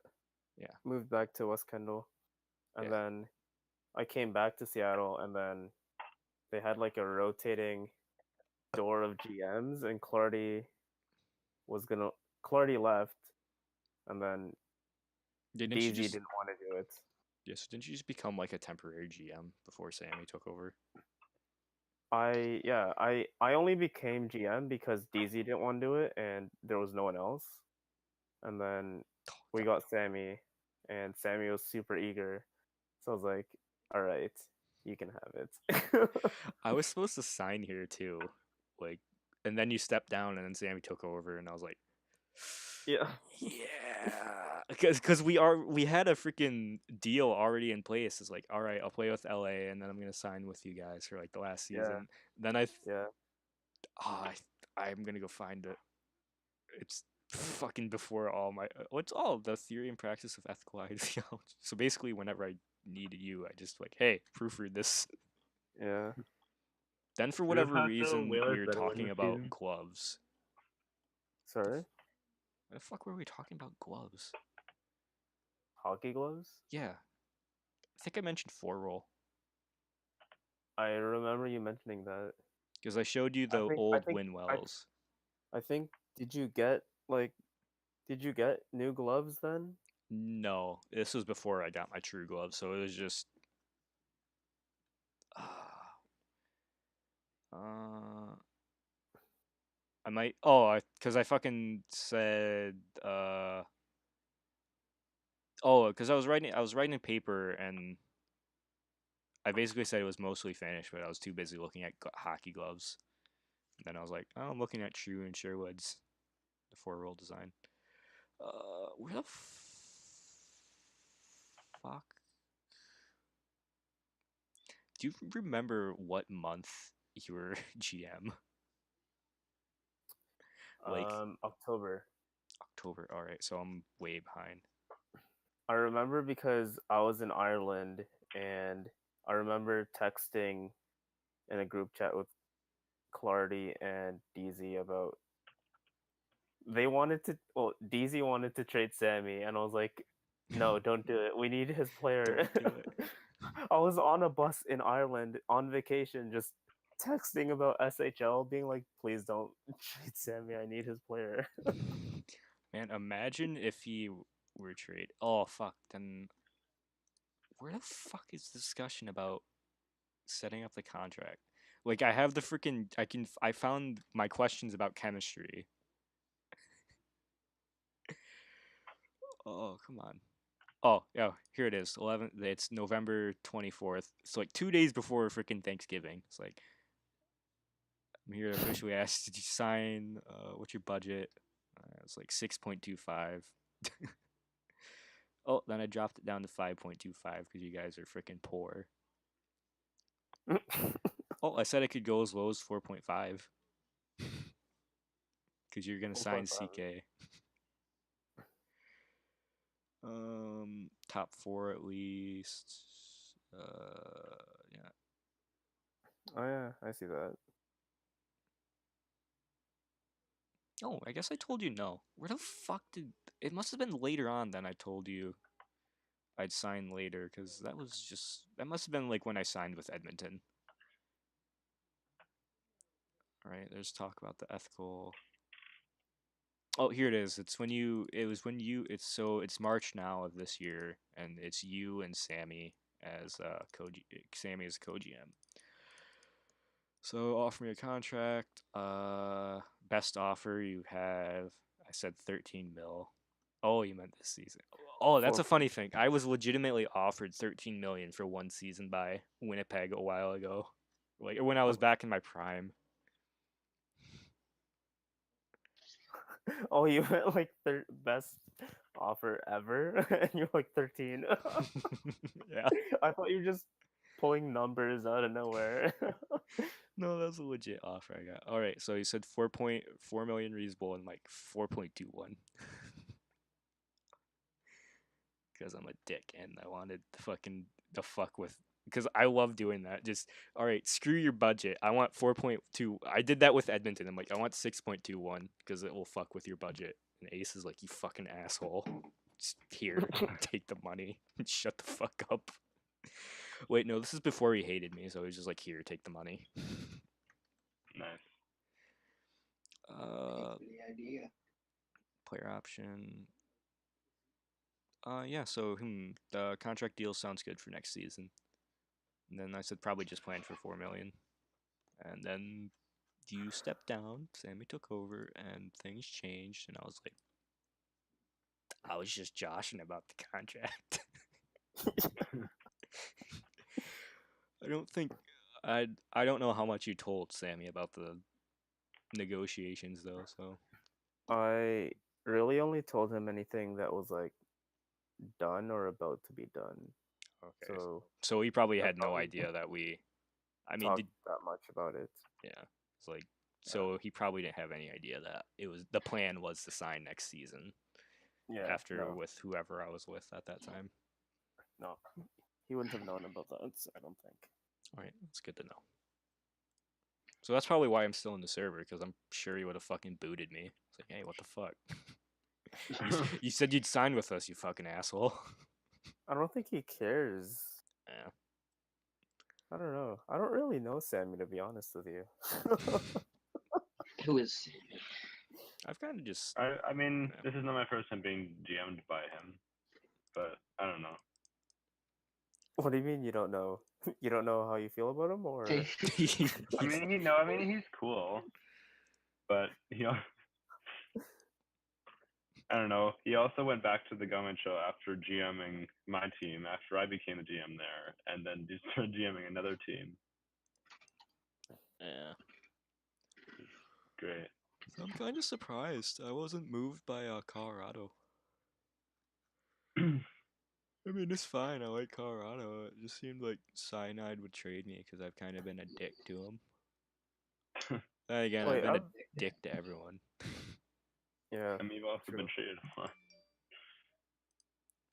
Speaker 1: Yeah.
Speaker 2: moved back to West Kendall, and
Speaker 1: Yeah.
Speaker 2: then I came back to Seattle, and then they had like a rotating door of GMs, and Clardy left, and then
Speaker 1: Didn't you
Speaker 2: DZ
Speaker 1: just?
Speaker 2: didn't want to do it.
Speaker 1: Yes. Didn't you just become like a temporary GM before Sammy took over?
Speaker 2: I only became GM because DZ didn't want to do it, and there was no one else. And then we got Sammy, and Sammy was super eager, so I was like, "All right, you can have it."
Speaker 1: I was supposed to sign here too, like, and then you stepped down, and then Sammy took over, and I was like,
Speaker 2: Yeah,
Speaker 1: yeah, because we had a freaking deal already in place. It's like, all right, I'll play with LA, and then I'm gonna sign with you guys for like the last
Speaker 2: yeah,
Speaker 1: season. Then
Speaker 2: yeah.
Speaker 1: I'm gonna go find it. It's fucking before all my what's all the theory and practice of ethical ideology. So basically, whenever I needed you, I just like, hey, proofread this.
Speaker 2: Yeah.
Speaker 1: Then for
Speaker 3: Do we
Speaker 1: whatever
Speaker 3: have the
Speaker 1: reason, we
Speaker 3: Whalers
Speaker 1: were
Speaker 3: better win
Speaker 1: talking
Speaker 3: this
Speaker 1: about
Speaker 3: season?
Speaker 1: gloves.
Speaker 2: Sorry,
Speaker 1: Why the fuck were we talking about gloves?
Speaker 2: hockey gloves.
Speaker 1: Yeah, I think I mentioned four roll
Speaker 2: I remember you mentioning that.
Speaker 1: because I showed you
Speaker 2: I
Speaker 1: the
Speaker 2: think, I
Speaker 1: old
Speaker 2: think, I,
Speaker 1: Winwells.
Speaker 2: I think. Did you get like? Did you get new gloves then?
Speaker 1: No, this was before I got my true gloves, so it was just. Uh, I might. Oh, because I fucking said. Oh, because I was writing a paper, and I basically said it was mostly finished, but I was too busy looking at hockey gloves. And then I was like, oh, I'm looking at True and Sherwood's, the four-roll design. Where the fuck? Do you remember what month you were GM? Like
Speaker 2: October.
Speaker 1: October. All right, so I'm way behind.
Speaker 2: I remember because I was in Ireland, and I remember texting in a group chat with Clardy and DZ about DZ wanted to trade Sammy, and I was like, no, don't do it. We need his player.
Speaker 1: Don't do it.
Speaker 2: I was on a bus in Ireland on vacation, just texting about SHL, being like, please don't trade Sammy. I need his player.
Speaker 1: Man, imagine if he were trade. Oh fuck. Then where the fuck is the discussion about setting up the contract? Like I have the freaking I found my questions about chemistry. Oh, come on. Oh, yeah, here it is. 11 it's November 24th. It's like 2 days before freaking Thanksgiving. It's like I'm here to officially ask, did you sign what's your budget? It's like 6.25. Oh, then I dropped it down to 5.25 because you guys are freaking poor. Oh, I said I could go as low as 4.5 because you're gonna sign
Speaker 2: 4.5.
Speaker 1: CK. Top 4 at least. Yeah.
Speaker 2: Oh yeah, I see that.
Speaker 1: Oh, I guess I told you no. Where the fuck did it must have been later on than I told you I'd sign later because that must have been like when I signed with Edmonton. All right, there's talk about the ethical. Oh, here it is. It's March now of this year, and it's you and Sammy as Sammy as co-GM. So offer me a contract. Best offer you have. I said 13 mil. Oh, you meant this season. Oh, that's a funny thing. I was legitimately offered 13 million for one season by Winnipeg a while ago, like when I was back in my prime.
Speaker 2: Oh, you went like best offer ever, and you're like 13.
Speaker 1: Yeah.
Speaker 2: I thought you were just pulling numbers out of nowhere.
Speaker 1: No, that's a legit offer I got. All right, so you said 4.4 million reasonable and like 4.21. Because I'm a dick and I wanted the fuck with because I love doing that. Just all right, screw your budget. I want 4.2. I did that with Edmonton. I'm like, I want 6.21 because it will fuck with your budget. And Ace is like, you fucking asshole. Just here, take the money and shut the fuck up. Wait, no, this is before he hated me, so he's just like, here, take the money.
Speaker 3: Nice.
Speaker 4: The idea.
Speaker 1: Player option. Yeah, so the contract deal sounds good for next season. And then I said probably just plan for 4 million. And then you stepped down, Sammy took over, and things changed. And I was like, I was just joshing about the contract. I don't think I don't know how much you told Sammy about the negotiations though. So
Speaker 2: I really only told him anything that was like done or about to be done.
Speaker 1: okay,
Speaker 2: So
Speaker 1: so he probably
Speaker 2: I
Speaker 1: had no
Speaker 2: probably
Speaker 1: idea that we. I mean,
Speaker 2: talked that much about it.
Speaker 1: yeah, it's like so he probably didn't have any idea that the plan was to sign next season.
Speaker 2: Yeah.
Speaker 1: After
Speaker 2: No,
Speaker 1: with whoever I was with at that time.
Speaker 2: no, he wouldn't have known about that. I don't think.
Speaker 1: All right, that's good to know. So that's probably why I'm still in the server because I'm sure he would have fucking booted me. It's like, hey, what the fuck? You said you'd sign with us, you fucking asshole.
Speaker 2: I don't think he cares.
Speaker 1: Yeah.
Speaker 2: I don't know. I don't really know Sammy, to be honest with you.
Speaker 4: Who is Sammy?
Speaker 1: I've kind of just.
Speaker 3: I mean,
Speaker 1: Yeah.
Speaker 3: this is not my first time being GM'd by him, but I don't know.
Speaker 2: What do you mean you don't know? You don't know how you feel about him, or
Speaker 3: I mean, he's cool, but I don't know. He also went back to the government show after GMing my team, after I became a GM there, and then just started GMing another team.
Speaker 1: Yeah.
Speaker 3: Great.
Speaker 1: So I'm kind of surprised. I wasn't moved by Colorado. I mean, it's fine. I like Colorado. It just seemed like Cyanide would trade me because I've kind of been a dick to him. Then again, I've
Speaker 2: wait,
Speaker 1: been a dick to everyone.
Speaker 2: yeah,
Speaker 3: I mean, you've also
Speaker 2: true.
Speaker 3: been traded.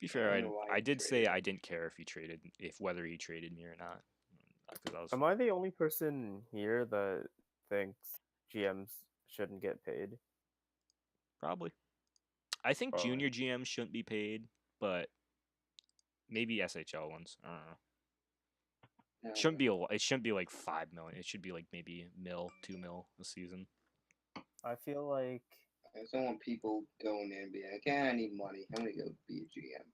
Speaker 1: Be fair,
Speaker 4: I don't know why
Speaker 1: I
Speaker 4: you
Speaker 1: did say
Speaker 4: traded.
Speaker 1: I didn't care if whether he traded me or not, because I was
Speaker 2: Am I the only person here that thinks GMs shouldn't get paid?
Speaker 1: probably. I think
Speaker 3: Probably.
Speaker 1: junior GMs shouldn't be paid, but maybe SHL ones. I don't know. It shouldn't be it shouldn't be like 5 million. It should be like maybe 2 mil a season.
Speaker 2: I feel like
Speaker 4: I just don't want people going in and being like, I need money. I'm going to go be a GM.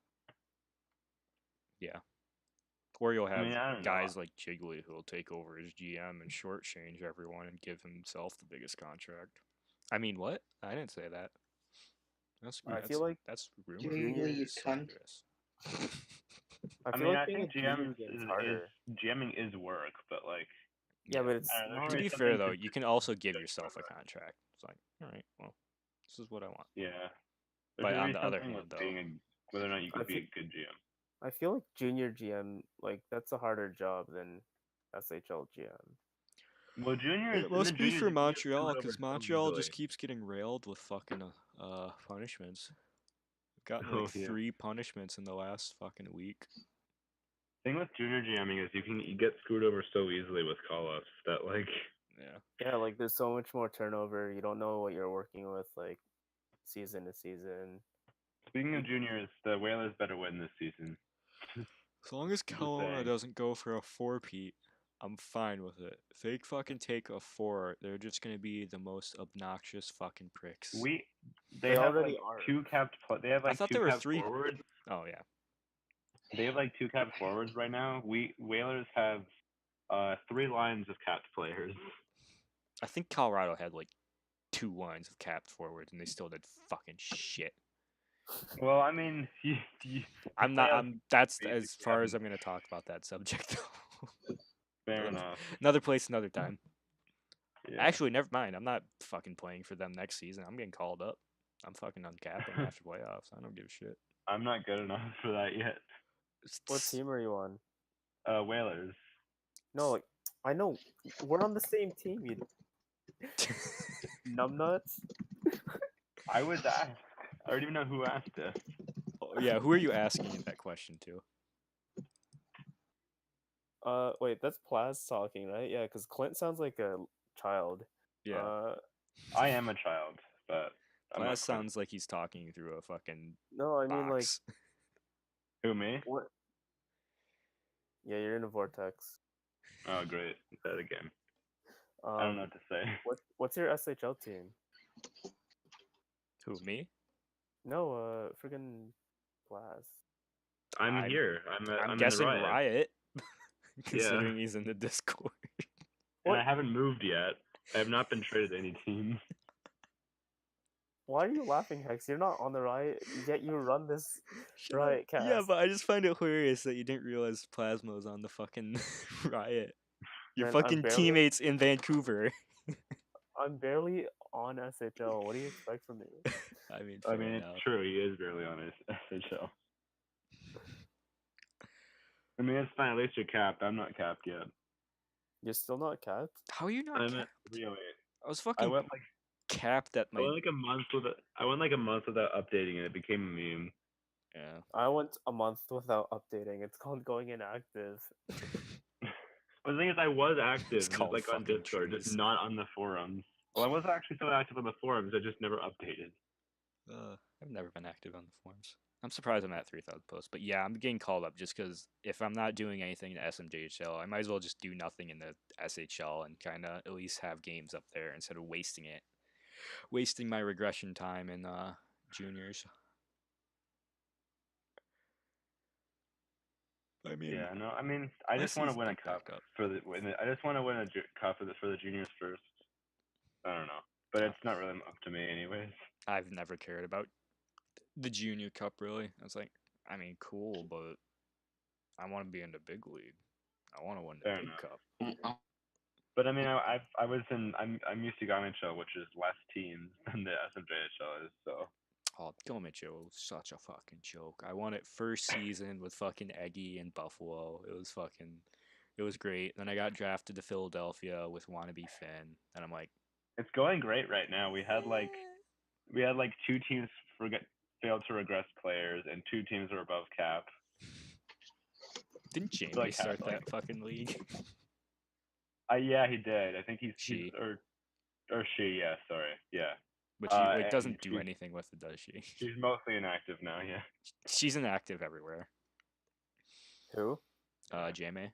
Speaker 1: Yeah. Or you'll have
Speaker 3: I don't know.
Speaker 1: guys like Jiggly who will take over as GM and shortchange everyone and give himself the biggest contract. I mean, what? I didn't say that.
Speaker 2: I feel like
Speaker 1: that's rumor.
Speaker 4: Jiggly, you cunt.
Speaker 2: I
Speaker 3: I
Speaker 2: feel
Speaker 3: mean,
Speaker 2: like
Speaker 3: I
Speaker 2: being a
Speaker 3: think GM
Speaker 2: junior gets harder.
Speaker 3: GMing is work, but like,
Speaker 2: Yeah, but it's
Speaker 3: I don't know, there
Speaker 2: not.
Speaker 3: should
Speaker 1: To be
Speaker 3: something
Speaker 1: fair though, you can also give
Speaker 3: consistent
Speaker 1: yourself a
Speaker 3: about it.
Speaker 1: contract. It's like, all right, well, this is what I want.
Speaker 3: Yeah. There
Speaker 1: But
Speaker 3: should
Speaker 1: on
Speaker 3: be
Speaker 1: the other
Speaker 3: something
Speaker 1: hand,
Speaker 3: with
Speaker 1: though,
Speaker 3: being whether or not you
Speaker 2: I
Speaker 3: could be
Speaker 2: feel,
Speaker 3: a good GM.
Speaker 2: I feel like junior GM, like that's a harder job than SHL GM.
Speaker 3: Well, juniors
Speaker 1: It
Speaker 3: in the
Speaker 1: must be
Speaker 3: juniors
Speaker 1: for
Speaker 3: you can get
Speaker 1: Montreal,
Speaker 3: screwed over
Speaker 1: because
Speaker 3: so
Speaker 1: Montreal
Speaker 3: easily.
Speaker 1: just keeps getting railed with fucking punishments. Gotten
Speaker 3: Oh
Speaker 1: like
Speaker 3: yeah.
Speaker 1: 3 punishments in the last fucking week.
Speaker 3: Thing with junior GMing is you get screwed over so easily with call-ups that like
Speaker 1: Yeah.
Speaker 2: Yeah, like there's so much more turnover. You don't know what you're working with, like season to season.
Speaker 3: speaking of juniors, the Whalers better win this season.
Speaker 1: As long as
Speaker 3: Just
Speaker 1: Kelowna
Speaker 3: saying.
Speaker 1: doesn't go for a 4-peat, I'm fine with it. If they fucking take a 4, they're just gonna be the most obnoxious fucking pricks.
Speaker 3: They
Speaker 2: They
Speaker 3: have
Speaker 2: already
Speaker 3: like
Speaker 2: are.
Speaker 3: two capped they have
Speaker 1: I
Speaker 3: like
Speaker 1: thought
Speaker 3: two
Speaker 1: there were
Speaker 3: capped
Speaker 1: 3.
Speaker 3: forwards.
Speaker 1: Oh yeah.
Speaker 3: They have like two capped forwards right now. Whalers have 3 lines of capped players.
Speaker 1: I think Colorado had like 2 lines of capped forwards, and they still did fucking shit.
Speaker 3: Well, I mean, you
Speaker 1: I'm
Speaker 3: play
Speaker 1: not.
Speaker 3: out
Speaker 1: That's
Speaker 3: basically
Speaker 1: as far as
Speaker 3: having
Speaker 1: I'm gonna talk about that subject.
Speaker 3: fair
Speaker 1: Another-
Speaker 3: enough.
Speaker 1: Another place, another time.
Speaker 3: Yeah.
Speaker 1: Actually, never mind. I'm not fucking playing for them next season. I'm getting called up. I'm fucking uncapping after playoffs. I don't give a shit.
Speaker 3: I'm not good enough for that yet.
Speaker 2: What team are you on?
Speaker 3: Whalers.
Speaker 2: No, like I know we're on the same team. You numbnuts.
Speaker 3: I was asked. I don't even know who asked this.
Speaker 1: Oh, yeah, who are you asking that question to?
Speaker 2: Wait, that's Plaz talking, right? Yeah, because Clint sounds like a child.
Speaker 1: Yeah,
Speaker 3: I am a child, but I'm
Speaker 1: Plaz
Speaker 3: not.
Speaker 1: sounds like he's talking through a fucking
Speaker 2: No, I mean like
Speaker 1: box.
Speaker 3: Who, me?
Speaker 2: what? Yeah, you're in a vortex.
Speaker 3: Oh, great. That again. I don't know what to say.
Speaker 2: What's your SHL team?
Speaker 1: Who, me?
Speaker 2: No, friggin' Plaz.
Speaker 3: I'm
Speaker 1: I'm-
Speaker 3: here.
Speaker 1: I'm
Speaker 3: I'm in the
Speaker 1: guessing
Speaker 3: riot.
Speaker 1: Riot, considering he's in the Discord.
Speaker 3: And
Speaker 2: What?
Speaker 3: I haven't moved yet. I have not been traded to any team.
Speaker 2: Why are you laughing, Hex? You're not on the riot, yet you run this riot cast.
Speaker 1: Yeah, but I just find it hilarious that you didn't realize Plasma was on the fucking Riot. Your
Speaker 2: Man, I'm
Speaker 1: fucking
Speaker 2: barely-
Speaker 1: teammates in Vancouver.
Speaker 2: I'm barely on SHL. What do you expect from me?
Speaker 1: I mean,
Speaker 3: I
Speaker 1: fair
Speaker 3: mean,
Speaker 1: enough.
Speaker 3: it's true. He is barely on his SHL. I mean, it's fine. At least you're capped. I'm not capped yet.
Speaker 2: You're still not capped?
Speaker 1: How are you not
Speaker 3: I'm at
Speaker 1: capped?
Speaker 3: 308.
Speaker 1: I was
Speaker 3: I
Speaker 1: fucking
Speaker 3: went like
Speaker 1: capped at
Speaker 3: I
Speaker 1: my.
Speaker 3: went like a month without. I went like a month without updating it. It became a meme.
Speaker 1: Yeah.
Speaker 2: I went a month without updating. It's called going inactive.
Speaker 3: But the thing is, I was active,
Speaker 1: It's
Speaker 3: just
Speaker 1: called
Speaker 3: like on
Speaker 1: fucking
Speaker 3: Discord,
Speaker 1: trees.
Speaker 3: just not on the forums. Well, I was actually so active on the forums, I just never updated.
Speaker 1: I've never been active on the forums. I'm surprised I'm at 3,000 posts, but yeah, I'm getting called up just because if I'm not doing anything in the SMJHL, I might as well just do nothing in the SHL and kind of at least have games up there instead of wasting my regression time in juniors. I mean,
Speaker 3: Yeah, no, I mean, I
Speaker 1: my
Speaker 3: just want to
Speaker 1: season
Speaker 3: win a
Speaker 1: picked back
Speaker 3: cup
Speaker 1: up.
Speaker 3: I just want to win a cup for the juniors first. I don't know, but it's not really up to me, anyways.
Speaker 1: I've never cared about the junior cup really. I was like, I mean, cool, but I want to be in the big league. I want to win the
Speaker 3: Fair
Speaker 1: big
Speaker 3: enough.
Speaker 1: cup.
Speaker 3: But I mean, I was in I'm used to Gamecho, which is less teams than the SMJHL is, so.
Speaker 1: Oh, Gomicho was such a fucking joke. I won it first season with fucking Eggy and Buffalo. It was great. Then I got drafted to Philadelphia with wannabe Finn, and I'm like,
Speaker 3: It's going great right now. We had like 2 teams failed to regress players, and 2 teams are above cap.
Speaker 1: didn't Jamie
Speaker 3: like,
Speaker 1: start
Speaker 3: like-
Speaker 1: that fucking league?
Speaker 3: Yeah, he did. I think he's
Speaker 1: She.
Speaker 3: or she. Yeah, sorry. Yeah.
Speaker 1: But she like
Speaker 3: and
Speaker 1: doesn't do
Speaker 3: she's-
Speaker 1: anything with it, does she?
Speaker 3: She's mostly inactive now. Yeah.
Speaker 1: She's inactive everywhere.
Speaker 2: Who?
Speaker 3: Yeah.
Speaker 1: Jamie.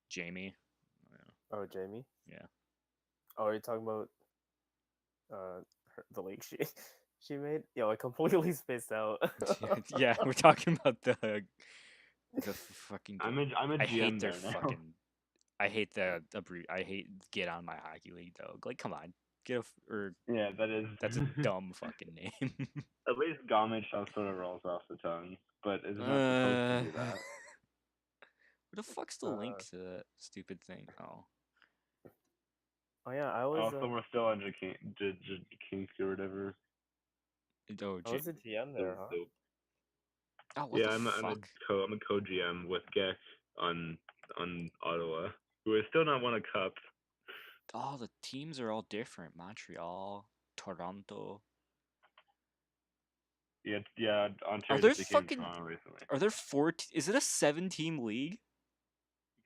Speaker 1: Jamie.
Speaker 2: Oh, Jamie.
Speaker 1: Yeah.
Speaker 2: Oh, are you talking about the league she made? Yo, I completely spaced out.
Speaker 1: Yeah, we're talking about the fucking.
Speaker 3: I'm a
Speaker 1: I
Speaker 3: GM
Speaker 1: hate their
Speaker 3: there now.
Speaker 1: fucking. I hate the I hate get on my hockey league though. Like, come on, or
Speaker 3: Yeah, that is.
Speaker 1: that's a dumb fucking name.
Speaker 3: At least Gamecho sort of rolls off the tongue, but it's not supposed to do that.
Speaker 1: What the fuck's the link to that stupid thing? Oh,
Speaker 2: Oh yeah, I was.
Speaker 3: Also, we're still on Kinky or whatever.
Speaker 1: oh,
Speaker 2: I was a GM there, huh?
Speaker 3: So-
Speaker 1: Oh, what
Speaker 3: Yeah,
Speaker 1: the
Speaker 3: I'm
Speaker 1: fuck?
Speaker 3: a co-GM with Gex on Ottawa, who has still not won a cup.
Speaker 1: Oh, the teams are all different. Montreal, Toronto.
Speaker 3: Yeah,
Speaker 1: Are
Speaker 3: Ontario
Speaker 1: there
Speaker 3: just became
Speaker 1: fucking?
Speaker 3: Toronto recently.
Speaker 1: Are there four? Is it a 7-team league?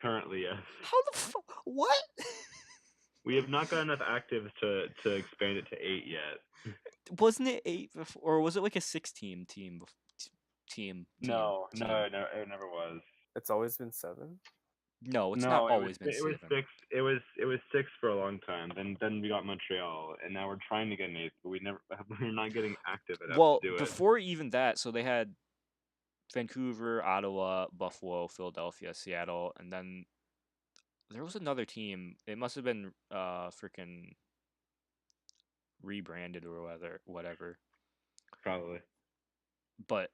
Speaker 3: Currently, yes.
Speaker 1: How the fuck? What?
Speaker 3: We have not got enough actives to expand it to 8 yet.
Speaker 1: Wasn't it 8 before, or was it like a 6-team team?
Speaker 3: No, it never was.
Speaker 2: It's always been 7.
Speaker 1: No, it's not
Speaker 3: No,
Speaker 1: always been
Speaker 3: it was
Speaker 1: 7.
Speaker 3: 6. It was 6 for a long time. Then we got Montreal, and now we're trying to get an 8th, but we're not getting active enough
Speaker 1: Well,
Speaker 3: to do it.
Speaker 1: before even that, so they had Vancouver, Ottawa, Buffalo, Philadelphia, Seattle, and then there was another team. It must have been freaking rebranded or whatever.
Speaker 3: Probably.
Speaker 1: But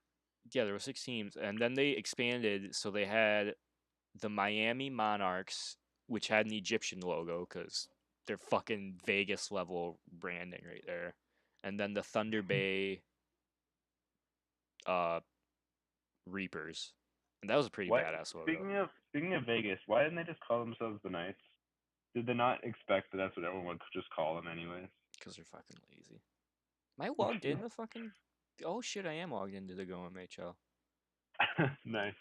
Speaker 1: yeah, there were 6 teams, and then they expanded. So they had the Miami Monarchs, which had an Egyptian logo because they're fucking Vegas level branding right there, and then the Thunder Bay uh Reapers, and that was a pretty
Speaker 3: What?
Speaker 1: badass logo
Speaker 3: Speaking of Vegas, why didn't they just call themselves the Knights? Did they not expect that that's what everyone would just call them anyways?
Speaker 1: because they're fucking lazy. Am I logged in the fucking? Oh shit, I am logged into the Go MHL.
Speaker 3: Nice.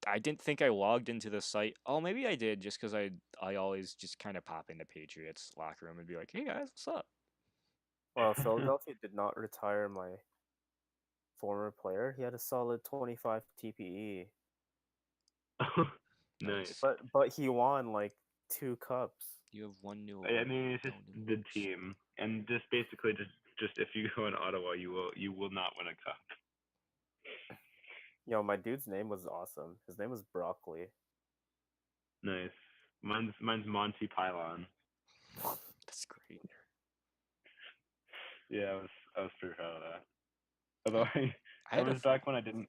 Speaker 1: I didn't think I logged into the site. Oh, maybe I did, just because I always just kind of pop into Patriots locker room and be like, hey guys, what's up?
Speaker 2: Well, Philadelphia did not retire my former player. He had a solid 25 TPE,
Speaker 3: Nice.
Speaker 2: but he won like 2 cups.
Speaker 1: You have one new.
Speaker 3: I mean, it's just
Speaker 1: no new
Speaker 3: the
Speaker 1: awards.
Speaker 3: team, and just basically just if you go in Ottawa, you will not win a cup.
Speaker 2: Yo, my dude's name was awesome. His name was Broccoli.
Speaker 3: Nice. Mine's Monty Pylon.
Speaker 1: That's great.
Speaker 3: Yeah, I was pretty proud of that. Although
Speaker 1: I
Speaker 3: I
Speaker 1: had
Speaker 3: was back when I didn't.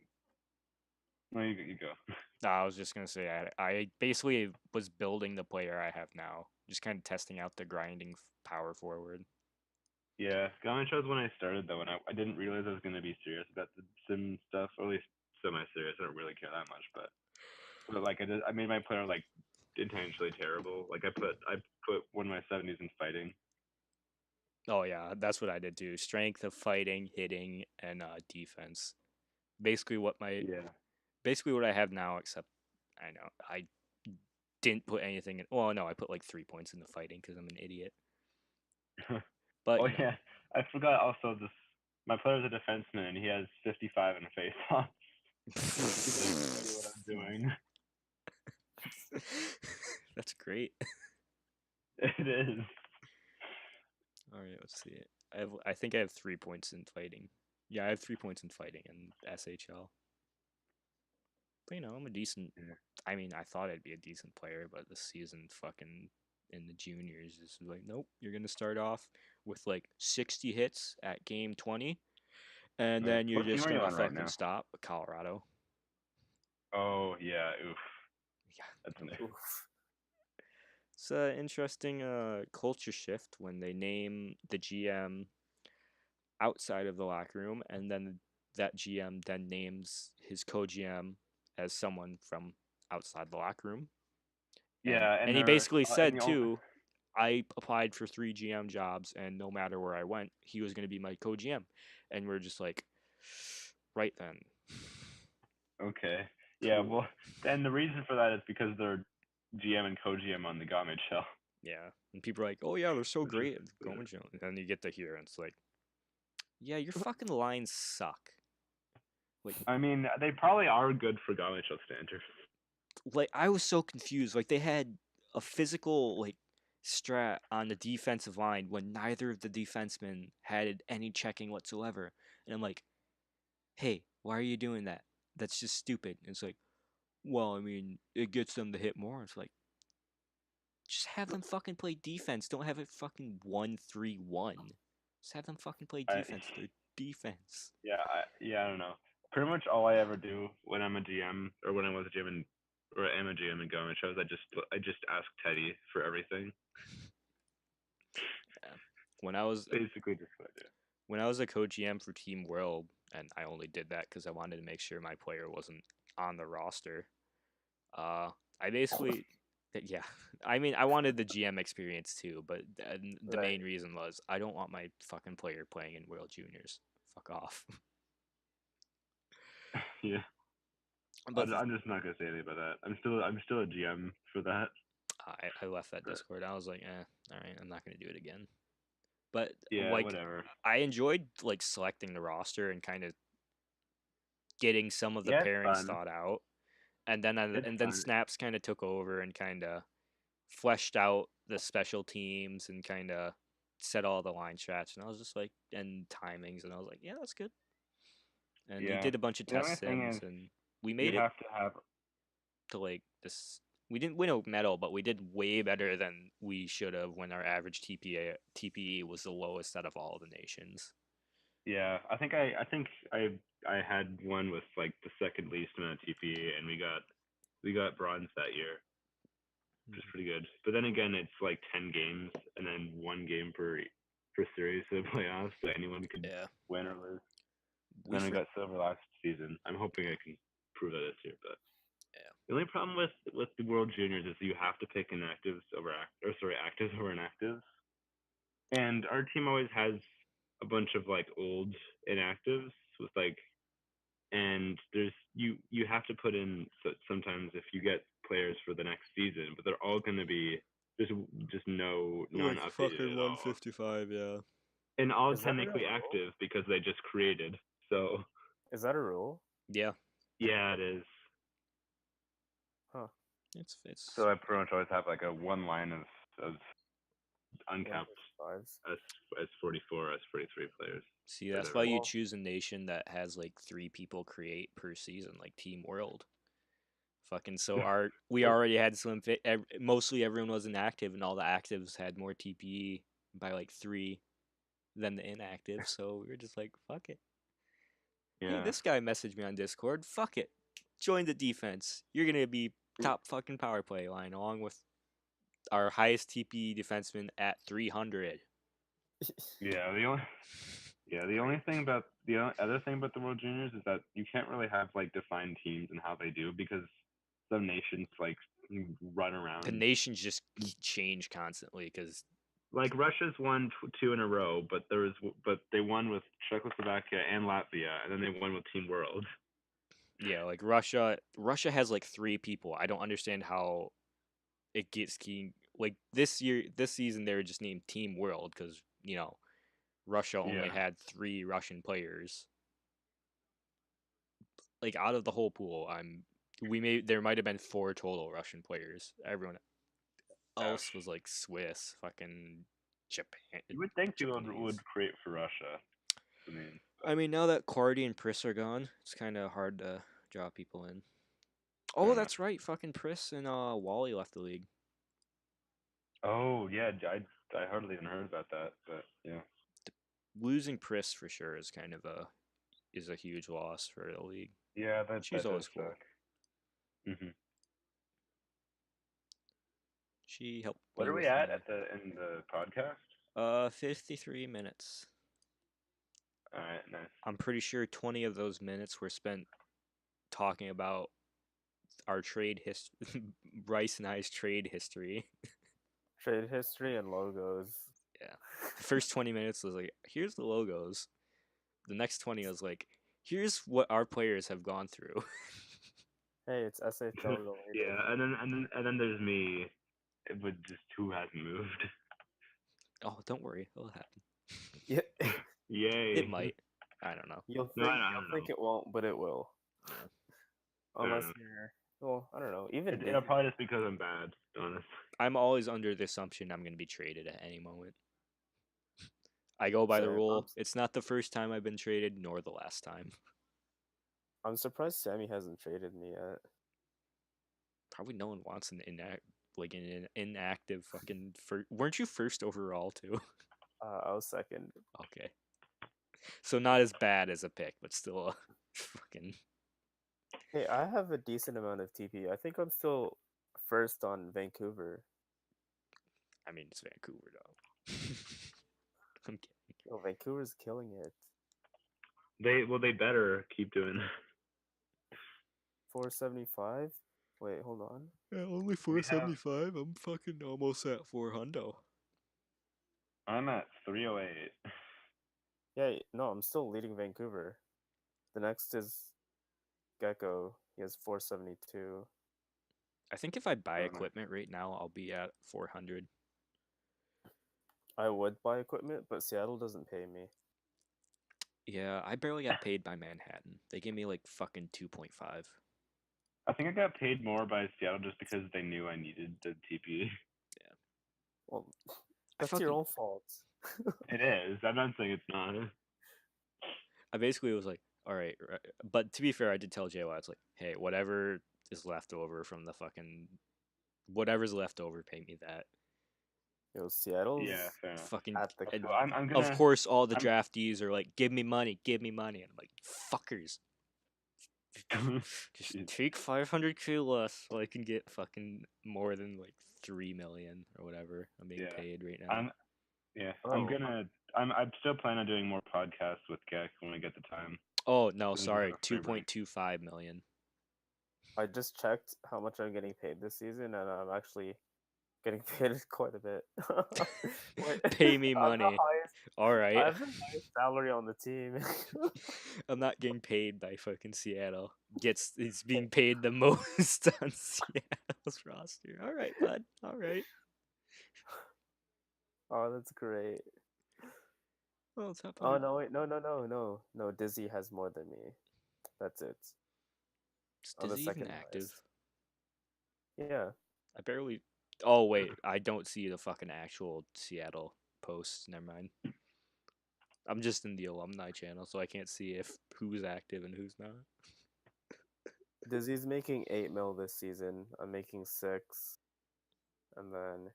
Speaker 3: No, you go.
Speaker 1: No, I was just gonna say I basically was building the player I have now, just kind of testing out the grinding power forward.
Speaker 3: Yeah, Gauntlet was when I started though, and I didn't realize I was gonna be serious about the sim stuff, or at least semi-serious. I don't really care that much, but like I made my player like intentionally terrible. Like I put one of my 70s in fighting.
Speaker 1: Oh yeah, that's what I did too. Strength of fighting, hitting, and defense. Basically what I have now, except I know I didn't put anything in. Well, no, I put like 3 points in the fighting because I'm an idiot. But
Speaker 3: Oh yeah, I forgot also this. My player's a defenseman and he has 55 in face off. See what I'm doing.
Speaker 1: That's great.
Speaker 3: It is.
Speaker 1: All right, let's see it. I think I have 3 points in fighting. Yeah, I have 3 points in fighting in SHL. But I'm a decent.
Speaker 3: Yeah.
Speaker 1: I mean, I thought I'd be a decent player, but this season, fucking in the juniors, is like, nope. You're gonna start off with like 60 hits at game 20, and then you're
Speaker 3: What team
Speaker 1: just
Speaker 3: are you
Speaker 1: gonna
Speaker 3: on right
Speaker 1: fucking
Speaker 3: now?
Speaker 1: stop. Colorado.
Speaker 3: Oh yeah, oof.
Speaker 1: Yeah,
Speaker 3: That's an
Speaker 2: Oof.
Speaker 1: it's an interesting culture shift when they name the GM outside of the locker room, and then that GM then names his co-GM as someone from outside the locker room.
Speaker 3: Yeah,
Speaker 1: And he
Speaker 3: they're
Speaker 1: basically
Speaker 3: and
Speaker 1: said too, I applied for 3 GM jobs, and no matter where I went, he was going to be my co-GM. And we're just like, right then.
Speaker 3: Okay. Yeah,
Speaker 1: Cool.
Speaker 3: well, and the reason for that is because they're GM and co-GM on the Gauntlet shell.
Speaker 1: Yeah, and people are like, oh yeah, they're so
Speaker 3: Which is-
Speaker 1: great at going show. And then you get to hear, and it's like, yeah, your fucking lines suck.
Speaker 3: I mean, they probably are good for Gauntlet shell standards.
Speaker 1: Like I was so confused. Like they had a physical like strat on the defensive line when neither of the defensemen had any checking whatsoever. And I'm like, hey, why are you doing that? That's just stupid. And it's like, well, I mean, it gets them to hit more. It's like, just have them fucking play defense. Don't have it fucking 1-3-1. Just have them fucking play defense. They're defense.
Speaker 3: I don't know. Pretty much all I ever do when I'm a GM or when I was a GM or am a GM in Gauntlet shows, I just ask Teddy for everything.
Speaker 1: Yeah. When I was
Speaker 3: basically just what I do.
Speaker 1: when I was a co-GM for Team World, and I only did that because I wanted to make sure my player wasn't on the roster. I basically, yeah, I mean, I wanted the GM experience too, but the
Speaker 2: Right.
Speaker 1: main reason was I don't want my fucking player playing in World Juniors. Fuck off.
Speaker 3: Yeah.
Speaker 1: But
Speaker 3: I'm just not gonna say anything about that. I'm still a GM for that.
Speaker 1: I left that
Speaker 3: But
Speaker 1: Discord. I was like, all right, I'm not gonna do it again. But
Speaker 3: yeah,
Speaker 1: like,
Speaker 3: whatever.
Speaker 1: I enjoyed like selecting the roster and kind of getting some of the
Speaker 3: Yeah, it's
Speaker 1: pairings
Speaker 3: fun.
Speaker 1: thought out, and then
Speaker 3: It's
Speaker 1: and then
Speaker 3: fun.
Speaker 1: Snaps kind of took over and kind of fleshed out the special teams and kind of set all the line strats, and I was just like, and timings, and I was like, yeah, that's good. And he
Speaker 3: Yeah.
Speaker 1: did a bunch of
Speaker 3: The only
Speaker 1: test
Speaker 3: thing
Speaker 1: sims,
Speaker 3: is,
Speaker 1: and we
Speaker 3: you
Speaker 1: made it
Speaker 3: have to have.
Speaker 1: to like this. We didn't win a medal, but we did way better than we should have when our average TPE was the lowest out of all the nations.
Speaker 3: Yeah, I think I had one with like the second least amount of TPE, and we got bronze that year, which is pretty good. But then again, it's like 10 games and then one game per series of the playoffs, so anyone could
Speaker 1: Yeah,
Speaker 3: win or lose.
Speaker 1: we
Speaker 3: Then I
Speaker 1: for,
Speaker 3: got silver last season. I'm hoping I can prove that this year, but
Speaker 1: yeah.
Speaker 3: the only problem with the World Juniors is you have to pick inactives over actives over inactives. And our team always has a bunch of like old inactives with like, and there's you have to put in sometimes if you get players for the next season, but they're all going to be just no
Speaker 1: Like
Speaker 3: non-updated
Speaker 1: fucking
Speaker 3: at all,
Speaker 1: 155, yeah.
Speaker 3: and all
Speaker 2: Is that a real
Speaker 3: technically
Speaker 2: rule?
Speaker 3: active because they just created. So
Speaker 2: Is that a rule?
Speaker 1: Yeah,
Speaker 3: yeah, it is.
Speaker 2: Huh.
Speaker 1: it's
Speaker 3: So I pretty much always have like a one line of uncapped
Speaker 2: 155s.
Speaker 3: as 44 as 43 players.
Speaker 1: see,
Speaker 3: or
Speaker 1: that's why
Speaker 3: whatever.
Speaker 1: you
Speaker 2: Well-
Speaker 1: choose a nation that has like 3 people create per season, like Team World. Fucking so we already had mostly everyone was inactive, and all the actives had more TPE by like 3 than the inactive. So we were just like, fuck it. Hey,
Speaker 3: Yeah.
Speaker 1: this guy messaged me on Discord. Fuck it. Join the defense. You're gonna be top fucking power play line along with our highest TPE defenseman at 300.
Speaker 3: Yeah, the only thing about other thing about the World Juniors is that you can't really have like defined teams and how they do because some nations like run around.
Speaker 1: The nations just change constantly because
Speaker 3: Like Russia's won 2 in a row, but they won with Czechoslovakia and Latvia, and then they won with Team World.
Speaker 1: yeah, like Russia has like 3 people. I don't understand how it gets key. Like this season they were just named Team World because Russia only
Speaker 3: Yeah.
Speaker 1: had 3 Russian players. Like out of the whole pool, there might have been 4 total Russian players. Everyone else was like Swiss, fucking Japan.
Speaker 3: You would think people
Speaker 1: Japanese.
Speaker 3: would create for Russia.
Speaker 1: I mean, now that Quarty and Priss are gone, it's kind of hard to draw people in. Oh,
Speaker 3: Fair
Speaker 1: that's right. Fucking Priss and Wally left the league.
Speaker 3: Oh yeah, I hardly even heard about that, but yeah.
Speaker 1: Losing Priss for sure is kind of is a huge loss for the league.
Speaker 3: Yeah, that
Speaker 1: She's
Speaker 3: does
Speaker 1: always cool.
Speaker 3: suck. Mm-hmm.
Speaker 1: She helped.
Speaker 3: What
Speaker 1: me
Speaker 3: are we
Speaker 1: with
Speaker 3: at
Speaker 1: my-
Speaker 3: in the podcast?
Speaker 1: 53 minutes.
Speaker 3: All right, nice.
Speaker 1: I'm pretty sure 20 of those minutes were spent talking about our trade history, Bryce and I's trade history.
Speaker 2: Trade history and logos.
Speaker 1: Yeah. The first 20 minutes was like, here's the logos. The next 20 was like, here's what our players have gone through.
Speaker 2: Hey, it's SHL related.
Speaker 3: Yeah, and then there's me, with just who hasn't moved.
Speaker 1: Oh, don't worry, it'll happen.
Speaker 2: Yeah.
Speaker 3: Yay!
Speaker 1: It might. I don't know.
Speaker 2: You'll
Speaker 3: No,
Speaker 2: think
Speaker 3: I
Speaker 2: you'll
Speaker 3: don't
Speaker 2: think
Speaker 3: know.
Speaker 2: it won't, but it will.
Speaker 1: Yeah.
Speaker 2: Unless
Speaker 3: enough.
Speaker 2: you're well, I don't know. Even
Speaker 3: It'll probably just because I'm bad, honestly.
Speaker 1: I'm always under the assumption I'm going to be traded at any moment. I go by the
Speaker 2: Same.
Speaker 1: rule. It's not the first time I've been traded, nor the last time.
Speaker 2: I'm surprised Sammy hasn't traded me yet.
Speaker 1: Probably no one wants an inactive fucking. Weren't you first overall too?
Speaker 2: I was second.
Speaker 1: Okay. So not as bad as a pick, but still a fucking.
Speaker 2: Hey, I have a decent amount of TP. I think I'm still first on Vancouver.
Speaker 1: I mean, it's Vancouver though. I'm kidding.
Speaker 2: Oh, Vancouver's killing it.
Speaker 3: They better keep doing that.
Speaker 2: 475. Wait, hold on.
Speaker 1: Yeah, only
Speaker 3: We have-
Speaker 1: 475. I'm fucking almost at 400.
Speaker 3: I'm at 308.
Speaker 2: Yeah, no, I'm still leading Vancouver. The next is Gecko. He has 472.
Speaker 1: I think if I buy
Speaker 3: Oh, nice.
Speaker 1: equipment right now, I'll be at 400.
Speaker 2: I would buy equipment, but Seattle doesn't pay me.
Speaker 1: Yeah, I barely got paid by Manhattan. They gave me like fucking 2.5.
Speaker 3: I think I got paid more by Seattle just because they knew I needed the TP.
Speaker 2: Well,
Speaker 1: I
Speaker 2: that's
Speaker 1: fucking,
Speaker 2: your own fault.
Speaker 3: It is. I'm not saying it's not.
Speaker 1: I basically was like, all right, but to be fair, I did tell JY, it's like, hey, whatever is left over from the fucking, whatever's left over, pay me that.
Speaker 2: Yo, Seattle's
Speaker 3: Yeah, fair enough.
Speaker 1: Fucking,
Speaker 2: at the
Speaker 1: and
Speaker 3: So I'm
Speaker 1: of
Speaker 3: gonna.
Speaker 1: course, all the
Speaker 3: I'm-
Speaker 1: draftees are like, give me money, and I'm like, fuckers. Just
Speaker 3: Jeez.
Speaker 1: take 500K less so I can get fucking more than like 3 million or whatever I'm being
Speaker 3: Yeah.
Speaker 1: paid right now.
Speaker 3: I'm still planning on doing more podcasts with Gex when we get the time.
Speaker 1: Oh, no,
Speaker 3: This is
Speaker 1: sorry,
Speaker 3: a free break.
Speaker 1: 2.25 million.
Speaker 2: I just checked how much I'm getting paid this season, and I'm actually getting paid quite a bit. Wait,
Speaker 1: Pay me
Speaker 2: I'm the
Speaker 1: money.
Speaker 2: highest.
Speaker 1: All
Speaker 2: I
Speaker 1: right.
Speaker 2: have the highest salary on the team.
Speaker 1: I'm not getting paid by fucking Seattle. He's being paid the most on Seattle's roster. All right, bud. All right.
Speaker 2: Oh, that's great.
Speaker 1: Well, it's happening.
Speaker 2: Oh no, wait, no. Dizzy has more than me. That's it. I'm the
Speaker 1: Is he even
Speaker 2: second
Speaker 1: active?
Speaker 2: highest. Yeah.
Speaker 1: I barely. Oh wait, I don't see the fucking actual Seattle posts. Never mind. I'm just in the alumni channel, so I can't see if who's active and who's not.
Speaker 2: Dizzy's making 8 mil this season. I'm making 6. And then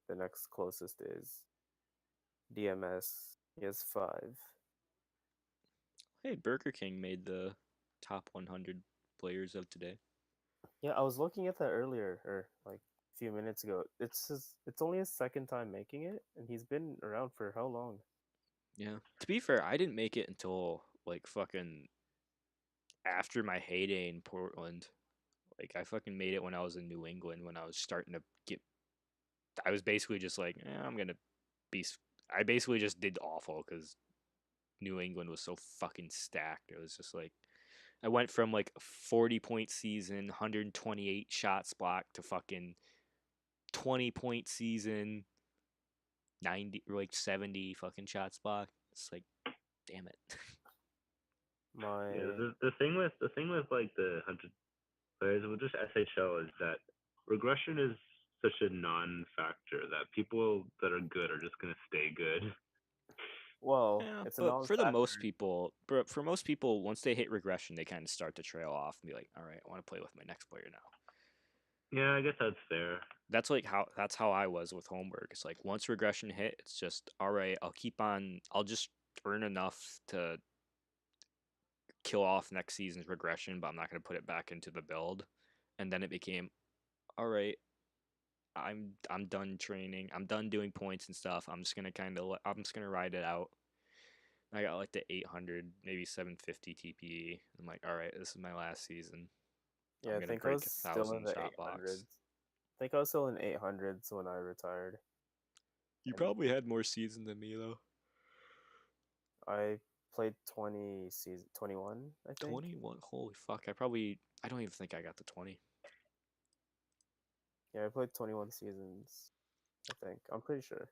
Speaker 2: the next closest is DMS. He has 5.
Speaker 1: Hey, Burger King made the top 100 players of today.
Speaker 2: Yeah, I was looking at that earlier, or like a few minutes ago. It's only his second time making it, and he's been around for how long?
Speaker 1: Yeah. To be fair, I didn't make it until like fucking after my heyday in Portland. Like I fucking made it when I was in New England when I was starting to get. I was basically just like, I'm gonna be. I basically just did awful because New England was so fucking stacked. It was just like I went from like a 40-point season, 128 shots blocked to fucking 20-point season, 90 or like 70 fucking shots blocked. It's like, damn it.
Speaker 2: My
Speaker 3: Yeah, the thing with like the 100 players with just SHL is that regression is such a non-factor that people that are good are just gonna stay good.
Speaker 2: well,
Speaker 1: Yeah,
Speaker 2: it's a
Speaker 1: but for the most
Speaker 2: non-factor.
Speaker 1: people, once they hit regression, they kind of start to trail off and be like, all right, I want to play with my next player now.
Speaker 3: Yeah, I guess that's fair.
Speaker 1: That's how I was with homework. It's like once regression hit, it's just all right. I'll just earn enough to kill off next season's regression, but I'm not going to put it back into the build. And then it became, all right, I'm done training. I'm done doing points and stuff. I'm just gonna ride it out. I got like the 800, maybe 750 TPE. I'm like, all right, this is my last season.
Speaker 2: Yeah,
Speaker 1: I'm
Speaker 2: I
Speaker 1: gonna
Speaker 2: think I
Speaker 1: break
Speaker 2: was
Speaker 1: a
Speaker 2: still in
Speaker 1: 1,000
Speaker 2: the
Speaker 1: shot
Speaker 2: 800s.
Speaker 1: box.
Speaker 2: I think I was still in 800s when I retired.
Speaker 1: You
Speaker 2: And
Speaker 1: probably had more season than me though.
Speaker 2: I played 21, I think.
Speaker 1: 21. Holy fuck! I don't even think I got the 20.
Speaker 2: Yeah, I played 21 seasons. I think. I'm pretty sure.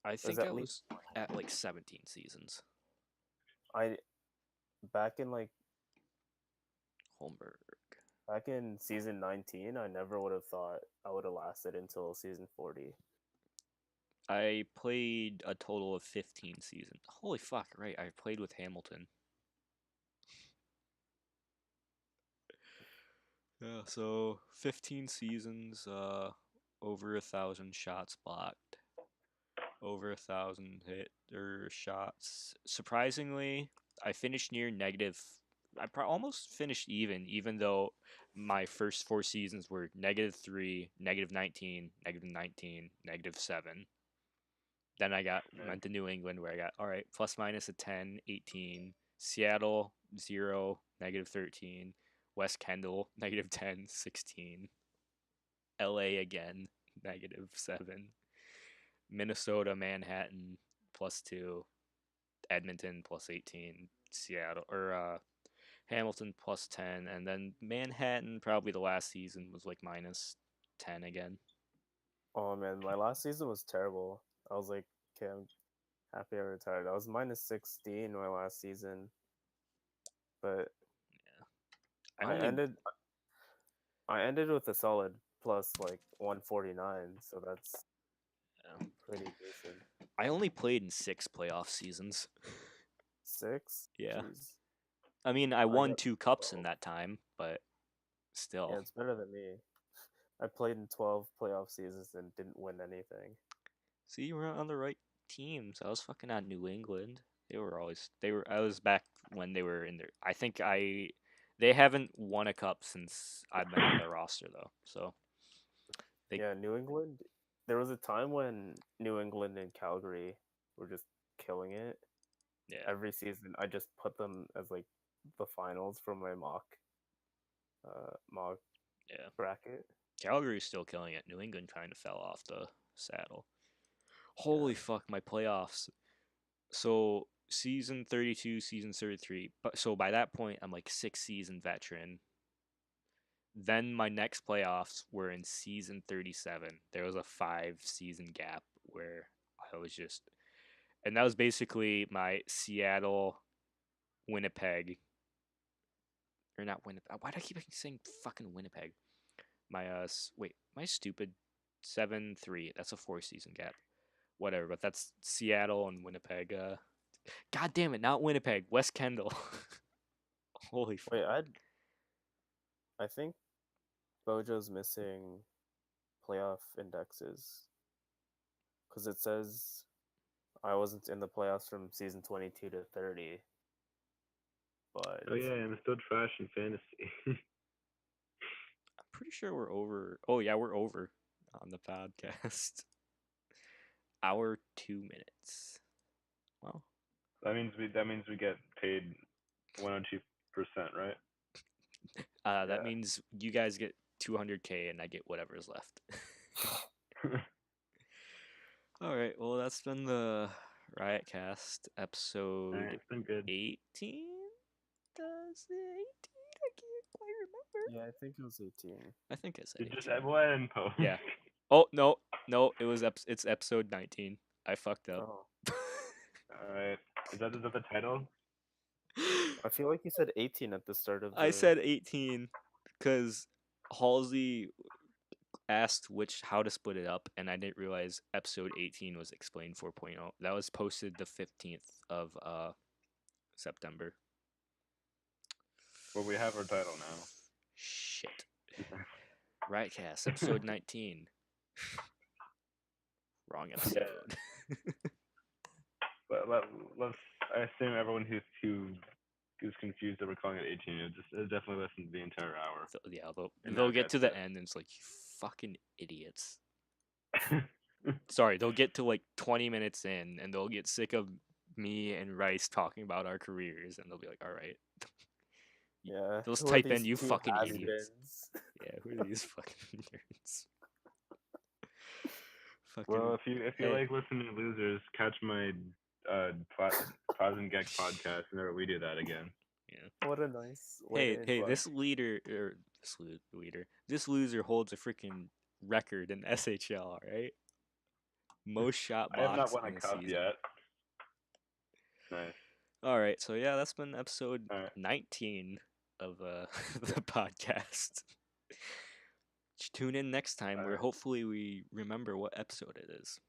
Speaker 1: I
Speaker 2: It was
Speaker 1: think I
Speaker 2: at least
Speaker 1: was at like 17 seasons.
Speaker 2: I back in like
Speaker 1: Holmberg.
Speaker 2: back in season 19, I never would have thought I would have lasted until season 40.
Speaker 1: I played a total of 15 seasons. Holy fuck! Right, I played with Hamilton. Yeah, so 15 seasons, over 1,000 shots blocked, over 1,000 hit or shots. Surprisingly, I finished near negative. Almost finished even though my first 4 seasons were -3, -19, -19, -7. Then I went to New England where I got all right plus minus a 10, 18, Seattle 0, -13. West Kendall -10, 16. LA again -7. Minnesota Manhattan +2. Edmonton +18. Seattle or Hamilton +10, and then Manhattan probably the last season was like -10 again.
Speaker 2: Oh man, my last season was terrible. I was like, okay, I'm happy I retired. I was -16 my last season, but
Speaker 1: I
Speaker 2: I
Speaker 1: only
Speaker 2: ended I ended with a solid plus like 149, so that's
Speaker 1: yeah.
Speaker 2: pretty decent.
Speaker 1: I only played in 6 playoff seasons.
Speaker 2: 6?
Speaker 1: Yeah.
Speaker 2: Jeez.
Speaker 1: I mean, I
Speaker 2: I
Speaker 1: won
Speaker 2: got
Speaker 1: 2 cups in
Speaker 2: 12.
Speaker 1: that time, but
Speaker 2: Yeah,
Speaker 1: still.
Speaker 2: it's better than me. I played in 12 playoff seasons and didn't win anything.
Speaker 1: See, you were on the right teams. I was fucking on New England. I was back when they were in there. They haven't won a cup since I've been on their roster though. So they
Speaker 2: Yeah, New England. There was a time when New England and Calgary were just killing it.
Speaker 1: yeah,
Speaker 2: Every season, I just put them as like the finals for my mock
Speaker 1: yeah.
Speaker 2: bracket.
Speaker 1: Calgary's still killing it. New England kind of fell off the saddle.
Speaker 2: Yeah.
Speaker 1: Holy fuck, my playoffs. So season 32, season 33. But so by that point, I'm like 6 season veteran. Then my next playoffs were in season 37. There was a 5 season gap where I was just, and that was basically my Seattle, Winnipeg, or not Winnipeg. Why do I keep saying fucking Winnipeg? My stupid 7-3. That's a 4 season gap. Whatever, but that's Seattle and Winnipeg. God damn it, not Winnipeg. West Kendall. Holy fuck.
Speaker 2: Wait, I think Bojo's missing playoff indexes because it says I wasn't in the playoffs from season 22 to 30, but
Speaker 3: Oh yeah, I'm still trash in fantasy.
Speaker 1: I'm pretty sure we're over. Oh yeah, we're over on the podcast. Hour 2 minutes. Well,
Speaker 3: that means we get paid 102%, right?
Speaker 1: that
Speaker 2: Yeah.
Speaker 1: means you guys get 200K and I get whatever's left. All right. Well, that's been the RiotCast episode
Speaker 3: Alright, it's been good.
Speaker 1: 18. Does it 18? I can't quite remember.
Speaker 2: Yeah, I think it was 18.
Speaker 1: I think I said
Speaker 3: You
Speaker 1: 18.
Speaker 3: just we'll add in post.
Speaker 1: Yeah. Oh no, it's episode 19. I fucked up.
Speaker 2: Oh,
Speaker 3: Alright. Is that the title?
Speaker 2: I feel like you said 18 at the start of
Speaker 1: I
Speaker 2: the.
Speaker 1: said 18 because Halsey asked how to split it up, and I didn't realize episode 18 was explained 4.0. That was posted the 15th of September.
Speaker 3: Well, we have our title now.
Speaker 1: Shit. Rightcast, episode 19. Wrong episode.
Speaker 3: But let's. I assume everyone who's confused that we're calling it 18, it definitely listens to the entire hour.
Speaker 1: So, yeah,
Speaker 3: And
Speaker 1: they'll
Speaker 3: now
Speaker 1: get to
Speaker 3: gets
Speaker 1: the
Speaker 3: it.
Speaker 1: end and it's like, you fucking idiots. Sorry, they'll get to like 20 minutes in and they'll get sick of me and Rice talking about our careers and they'll be like, all right.
Speaker 2: Yeah.
Speaker 1: They'll just
Speaker 2: who are
Speaker 1: type in,
Speaker 2: these
Speaker 1: you
Speaker 2: two
Speaker 1: fucking idiots.
Speaker 2: has-beens?
Speaker 1: Yeah, who are these fucking nerds? Fucking,
Speaker 3: Well, if you
Speaker 1: hey.
Speaker 3: like listening to losers, catch my Paz and Geck podcast, and we do that again.
Speaker 1: Yeah.
Speaker 2: What a nice way to
Speaker 1: Hey,
Speaker 2: plug.
Speaker 1: this loser holds a freaking record in SHL, right? Most shot
Speaker 3: I have not
Speaker 1: blocks
Speaker 3: won a
Speaker 1: in a
Speaker 3: cup
Speaker 1: season.
Speaker 3: yet. Nice.
Speaker 1: All right, so yeah, that's been episode
Speaker 3: All right.
Speaker 1: 19 of the podcast. Tune in next time where hopefully we remember what episode it is.